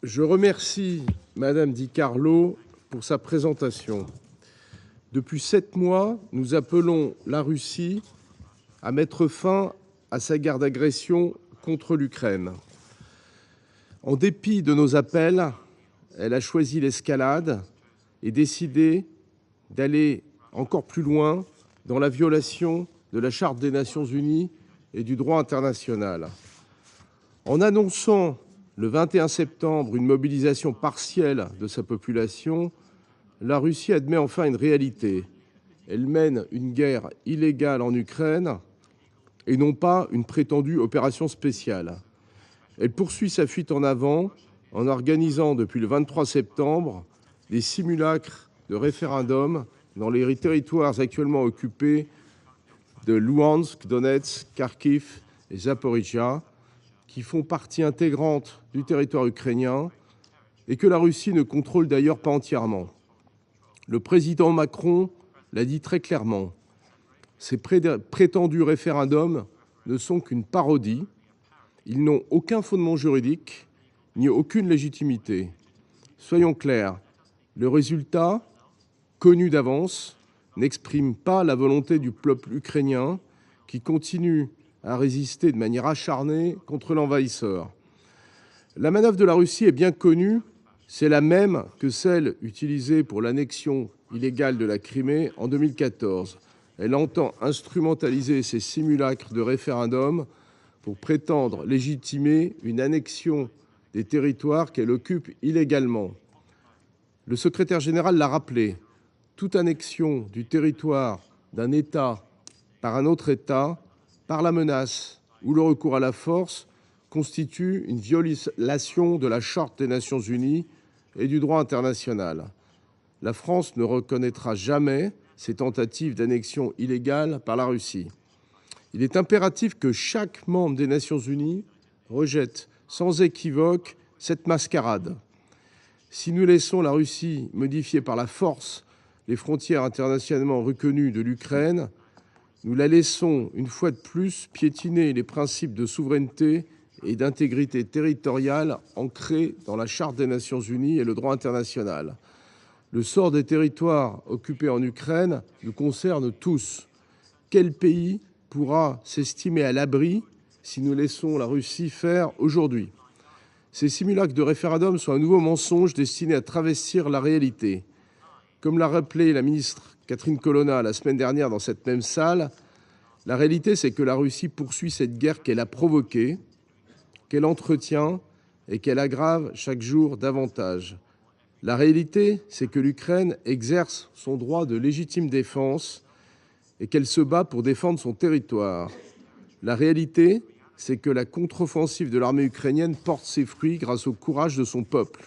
Je remercie Madame Di Carlo pour sa présentation. Depuis 7 mois, nous appelons la Russie à mettre fin à sa guerre d'agression contre l'Ukraine. En dépit de nos appels, elle a choisi l'escalade et décidé d'aller encore plus loin dans la violation de la Charte des Nations Unies et du droit international. En annonçant le 21 septembre une mobilisation partielle de sa population, la Russie admet enfin une réalité. Elle mène une guerre illégale en Ukraine et non pas une prétendue opération spéciale. Elle poursuit sa fuite en avant en organisant depuis le 23 septembre des simulacres de référendum dans les territoires actuellement occupés de Luhansk, Donetsk, Kharkiv et Zaporijia, qui font partie intégrante du territoire ukrainien et que la Russie ne contrôle d'ailleurs pas entièrement. Le président Macron l'a dit très clairement, ces prétendus référendums ne sont qu'une parodie, ils n'ont aucun fondement juridique ni aucune légitimité. Soyons clairs, le résultat, connu d'avance, n'exprime pas la volonté du peuple ukrainien qui continue à résister de manière acharnée contre l'envahisseur. La manœuvre de la Russie est bien connue, c'est la même que celle utilisée pour l'annexion illégale de la Crimée en 2014. Elle entend instrumentaliser ces simulacres de référendum pour prétendre légitimer une annexion des territoires qu'elle occupe illégalement. Le secrétaire général l'a rappelé, toute annexion du territoire d'un État par un autre État, par la menace ou le recours à la force, constitue une violation de la Charte des Nations Unies et du droit international. La France ne reconnaîtra jamais ces tentatives d'annexion illégale par la Russie. Il est impératif que chaque membre des Nations Unies rejette sans équivoque cette mascarade. Si nous laissons la Russie modifier par la force les frontières internationalement reconnues de l'Ukraine, nous la laissons une fois de plus piétiner les principes de souveraineté et d'intégrité territoriale ancrés dans la Charte des Nations Unies et le droit international. Le sort des territoires occupés en Ukraine nous concerne tous. Quel pays pourra s'estimer à l'abri si nous laissons la Russie faire aujourd'hui? Ces simulacres de référendum sont un nouveau mensonge destiné à travestir la réalité. Comme l'a rappelé la ministre Catherine Colonna la semaine dernière dans cette même salle, la réalité, c'est que la Russie poursuit cette guerre qu'elle a provoquée, qu'elle entretient et qu'elle aggrave chaque jour davantage. La réalité, c'est que l'Ukraine exerce son droit de légitime défense et qu'elle se bat pour défendre son territoire. La réalité, c'est que la contre-offensive de l'armée ukrainienne porte ses fruits grâce au courage de son peuple.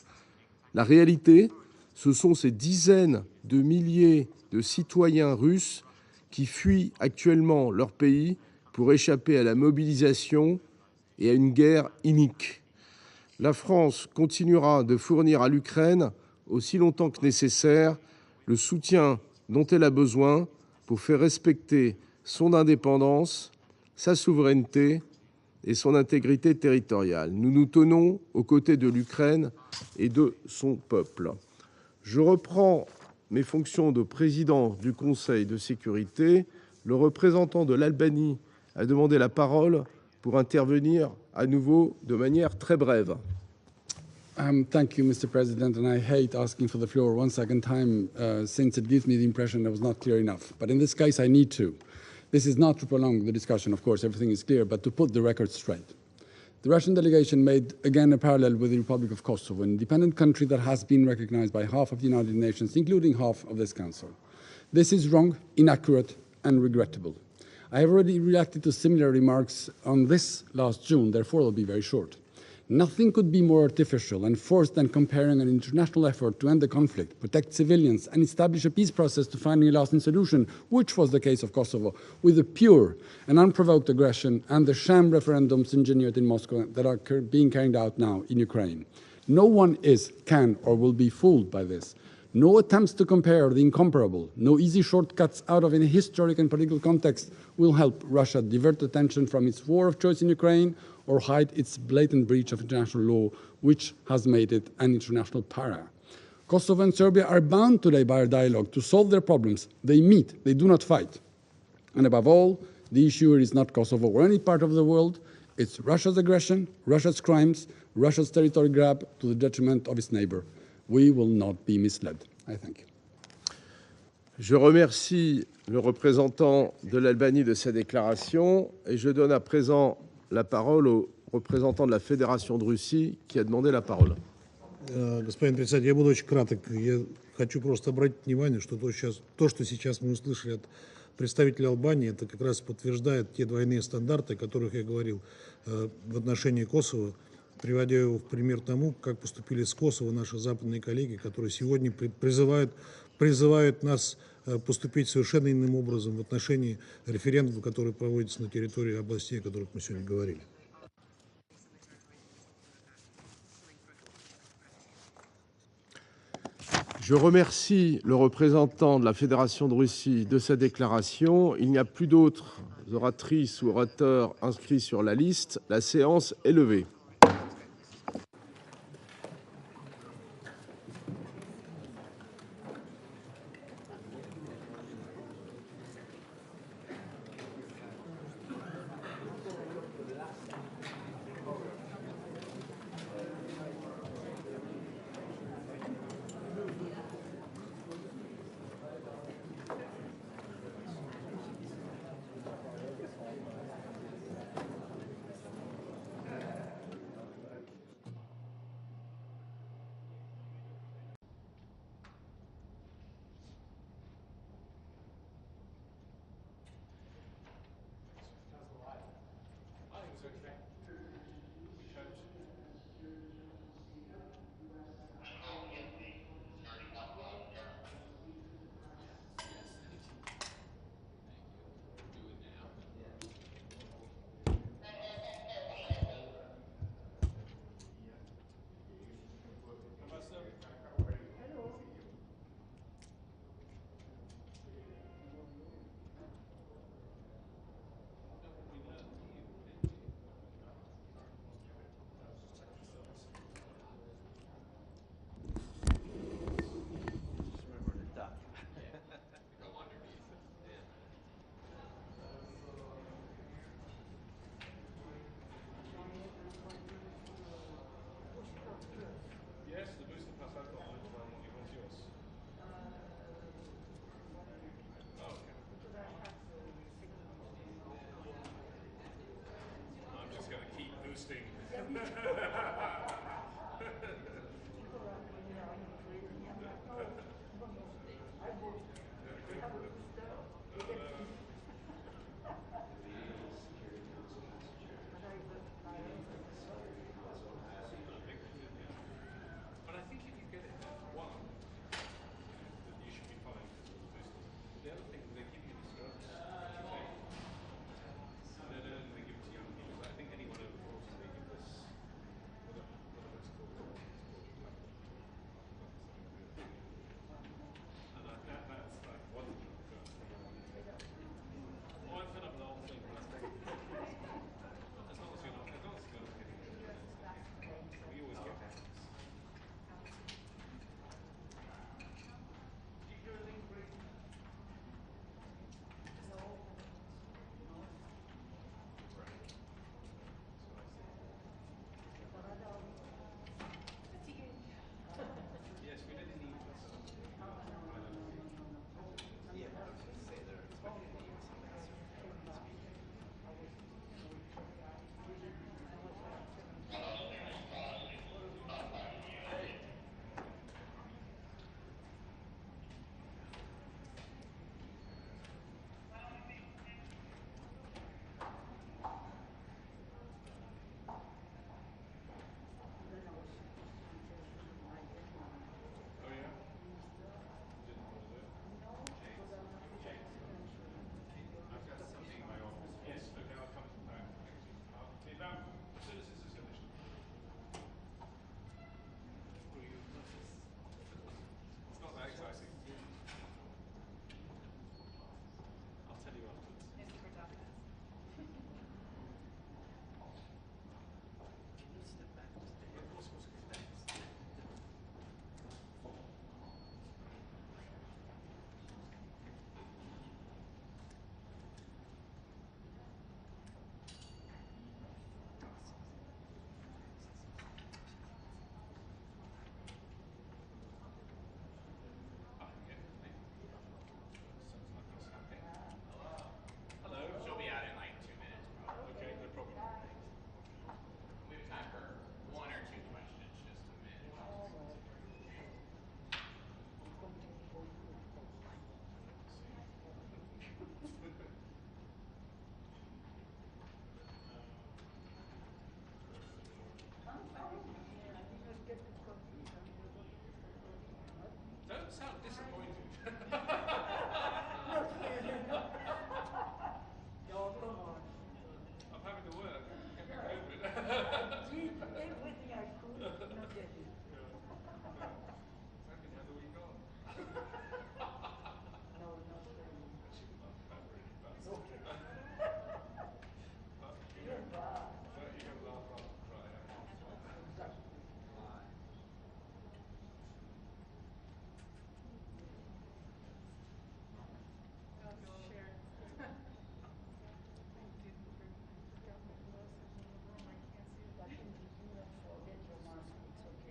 La réalité, ce sont ces dizaines de milliers de citoyens russes qui fuient actuellement leur pays pour échapper à la mobilisation et à une guerre inique. La France continuera de fournir à l'Ukraine, aussi longtemps que nécessaire, le soutien dont elle a besoin pour faire respecter son indépendance, sa souveraineté et son intégrité territoriale. Nous nous tenons aux côtés de l'Ukraine et de son peuple. Je reprends mes fonctions de président du Conseil de sécurité. Le représentant de l'Albanie a demandé la parole pour intervenir à nouveau de manière très brève. Thank you, Mr. President, and I hate asking for the floor one second time since it gives me the impression I was not clear enough. But in this case, I need to. This is not to prolong the discussion, of course, everything is clear, but to put the record straight. The Russian delegation made, again, a parallel with the Republic of Kosovo, an independent country that has been recognized by half of the United Nations, including half of this Council. This is wrong, inaccurate, and regrettable. I have already reacted to similar remarks on this last June, therefore I'll be very short. Nothing could be more artificial and forced than comparing an international effort to end the conflict, protect civilians, and establish a peace process to finding a lasting solution, which was the case of Kosovo, with a pure and unprovoked aggression and the sham referendums engineered in Moscow that are being carried out now in Ukraine. No one is, can, or will be fooled by this. No attempts to compare the incomparable, no easy shortcuts out of any historic and political context will help Russia divert attention from its war of choice in Ukraine or hide its blatant breach of international law, which has made it an international para. Kosovo and Serbia are bound today by a dialogue to solve their problems. They meet, they do not fight. And above all, the issue is not Kosovo or any part of the world. It's Russia's aggression, Russia's crimes, Russia's territory grab to the detriment of its neighbor. We will not be misled. I thank you. Je remercie le représentant de l'Albanie de sa déclaration et je donne à présent la parole au représentant de la Fédération de Russie qui a demandé la parole. Господин председатель, я буду очень краток. Я хочу просто обратить внимание, что то, что сейчас мы услышали от представителя Албании, это как раз подтверждает те двойные стандарты, о которых я говорил в отношении Косово, приводя его в пример тому, как поступили с Косово наши западные коллеги, которые сегодня призывают нас поступить совершенно иным образом в отношении референдума, который проводится на территории областей, о которых мы сегодня говорили. Je remercie le représentant de la Fédération de Russie de sa déclaration. Il n'y a plus d'autres oratrices ou orateurs inscrits sur la liste. La séance est levée. having to work. Everything I could, not get it. Second, had the week off. No, not really. Not really, but You're bad. you can laugh rather than cry.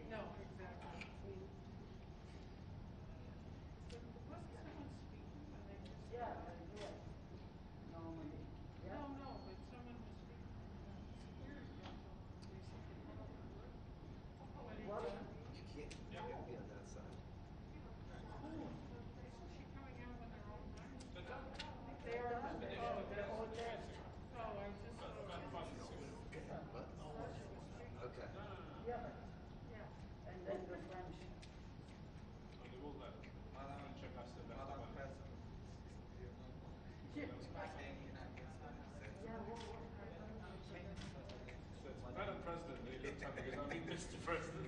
No, exactly. Yeah, yeah. Normally. Yeah. No, but someone was speaking. What? You can't be on that side. Isn't she coming out when they're all done? They are, they're all dead. Oh, I just saw. What? Okay. Yeah, but, and then the French. Madam President, he looked at me because I mean Mr. President.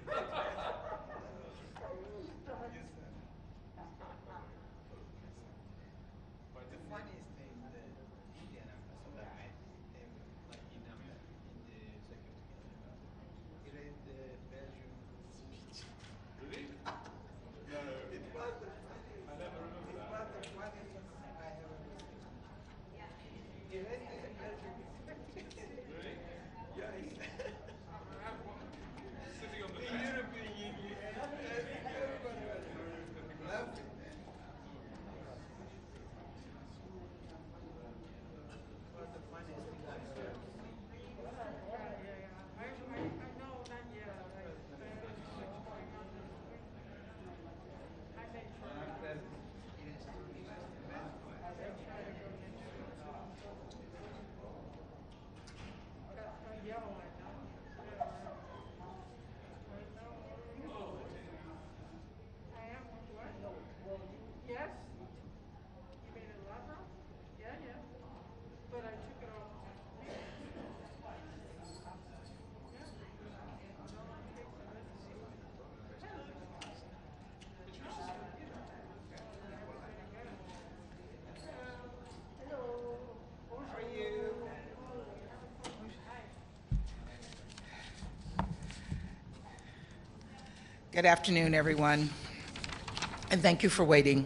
The funniest thing that Indian ambassador met him, like in the second, he read the Belgian speech. Really? No. It was the funniest. I never remember that. It was the funniest thing I ever seen. He read the Belgian speech. Really? Yeah, he said. Sitting on the In bench. European Union, everybody was laughing. It was the funniest thing I ever seen. I know that, yeah. I made sure. Yellow, I know. I am, what? Yes? You made it elaborate? Yeah, yeah. But I took it off. How are you? Good afternoon, everyone, and thank you for waiting.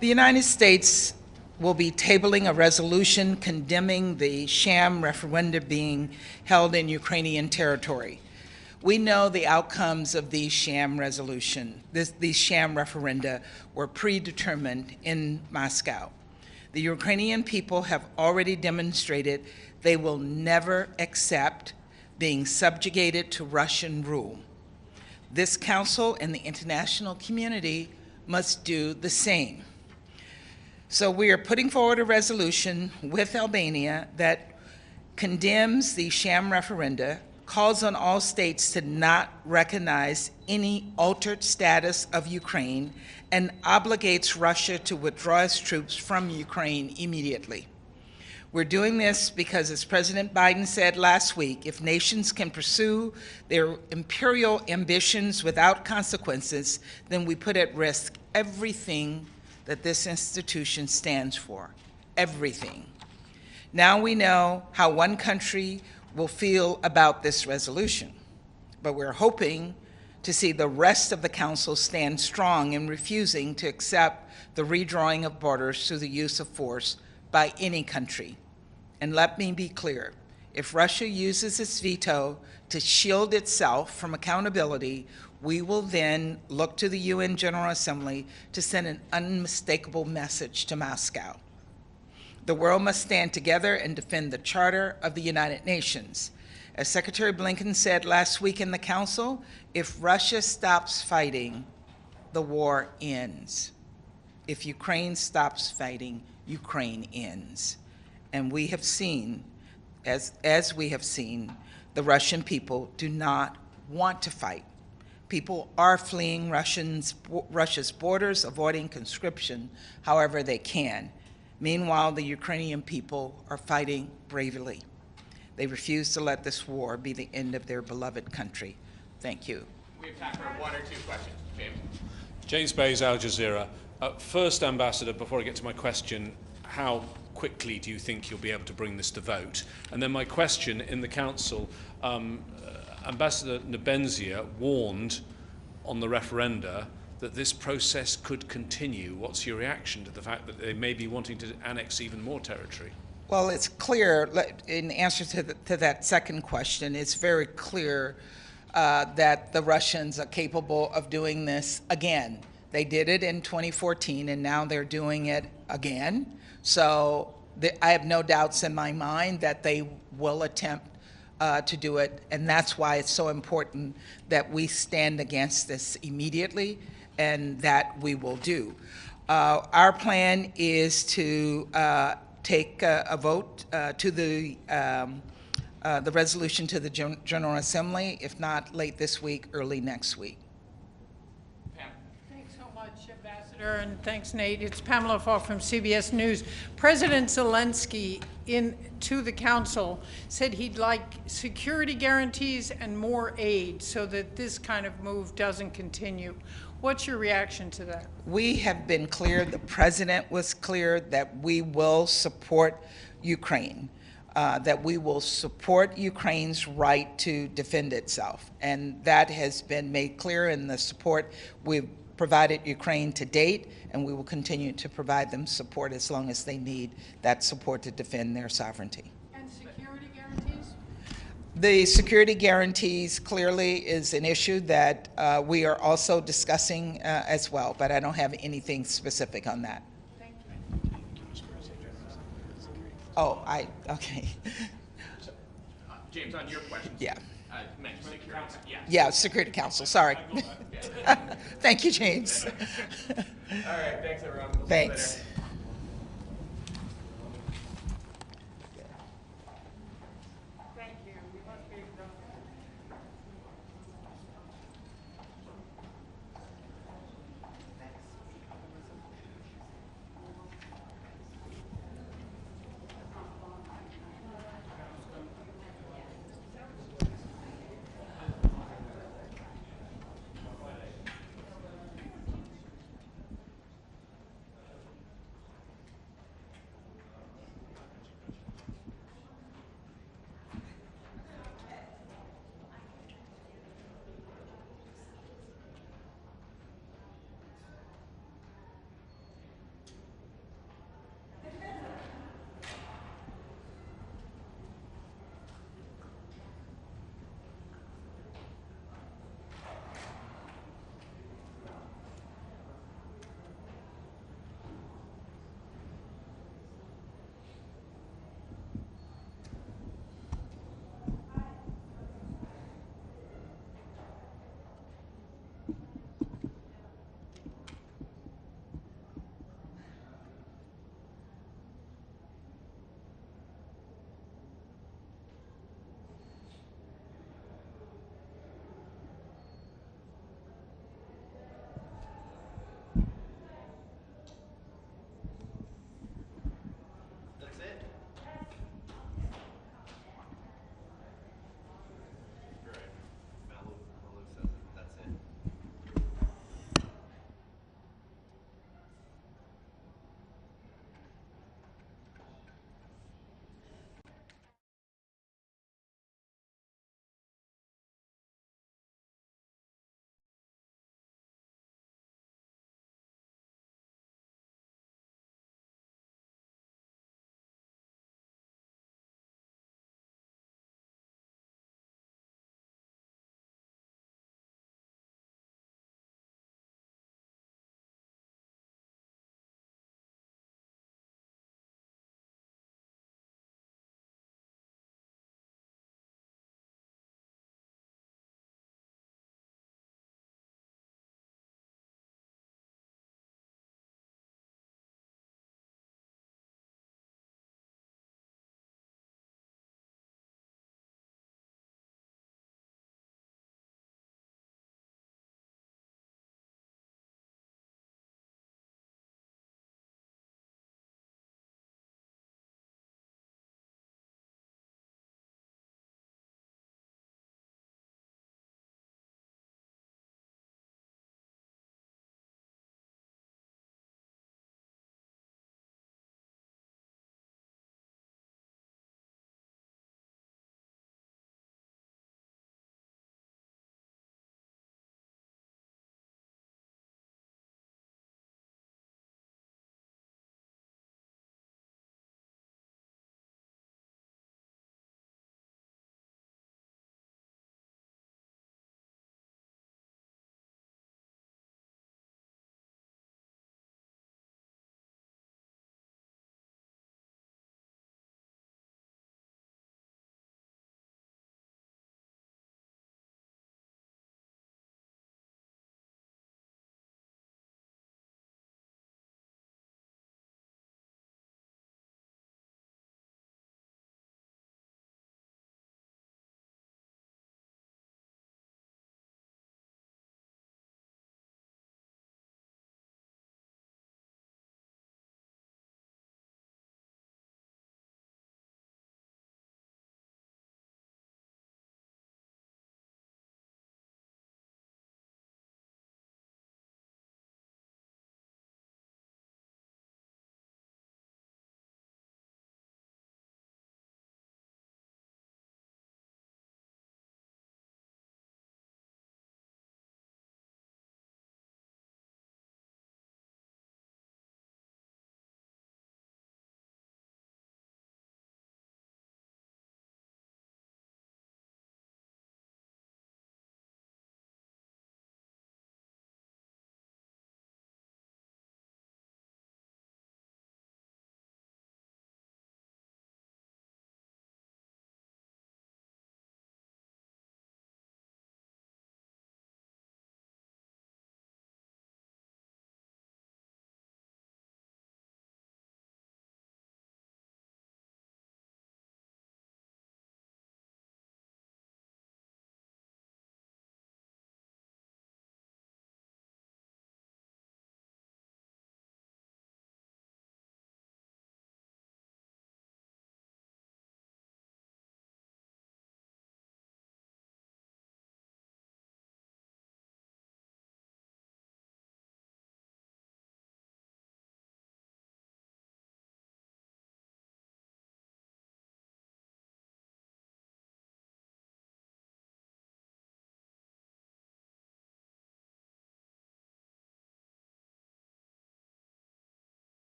The United States will be tabling a resolution condemning the sham referenda being held in Ukrainian territory. We know the outcomes of these sham these sham referenda were predetermined in Moscow. The Ukrainian people have already demonstrated they will never accept being subjugated to Russian rule. This Council and the international community must do the same. So we are putting forward a resolution with Albania that condemns the sham referenda, calls on all states to not recognize any altered status of Ukraine, and obligates Russia to withdraw its troops from Ukraine immediately. We're doing this because, as President Biden said last week, if nations can pursue their imperial ambitions without consequences, then we put at risk everything that this institution stands for, everything. Now we know how one country will feel about this resolution, but we're hoping to see the rest of the Council stand strong in refusing to accept the redrawing of borders through the use of force by any country. And let me be clear, if Russia uses its veto to shield itself from accountability, we will then look to the UN General Assembly to send an unmistakable message to Moscow. The world must stand together and defend the Charter of the United Nations. As Secretary Blinken said last week in the Council, if Russia stops fighting, the war ends. If Ukraine stops fighting, Ukraine ends. And we have seen, as we have seen, the Russian people do not want to fight. People are fleeing Russia's borders, avoiding conscription however they can. Meanwhile, the Ukrainian people are fighting bravely. They refuse to let this war be the end of their beloved country. Thank you. We have time for one or two questions. James. James Bays, Al Jazeera. First, Ambassador, before I get to my question, how quickly do you think you'll be able to bring this to vote? And then my question, in the Council, Ambassador Nebenzia warned on the referenda that this process could continue. What's your reaction to the fact that they may be wanting to annex even more territory? Well, it's clear, in answer to that second question, it's very clear that the Russians are capable of doing this again. They did it in 2014, and now they're doing it again. So I have no doubts in my mind that they will attempt to do it, and that's why it's so important that we stand against this immediately, and that we will do. Our plan is to take a vote to the resolution to the General Assembly, if not late this week, early next week. Thanks so much, Ambassador, and thanks, Nate. It's Pamela Fall from CBS News. President Zelensky, to the Council, said he'd like security guarantees and more aid so that this kind of move doesn't continue. What's your reaction to that? We have been clear, the President was clear, that we will support Ukraine. That we will support Ukraine's right to defend itself. And that has been made clear in the support we've provided Ukraine to date, and we will continue to provide them support as long as they need that support to defend their sovereignty. And security guarantees? The security guarantees clearly is an issue that we are also discussing as well, but I don't have anything specific on that. Oh, okay. James, on your question. Yeah. Security. Yeah, Security Council, sorry. Thank you, James. All right, thanks everyone. We'll Thanks.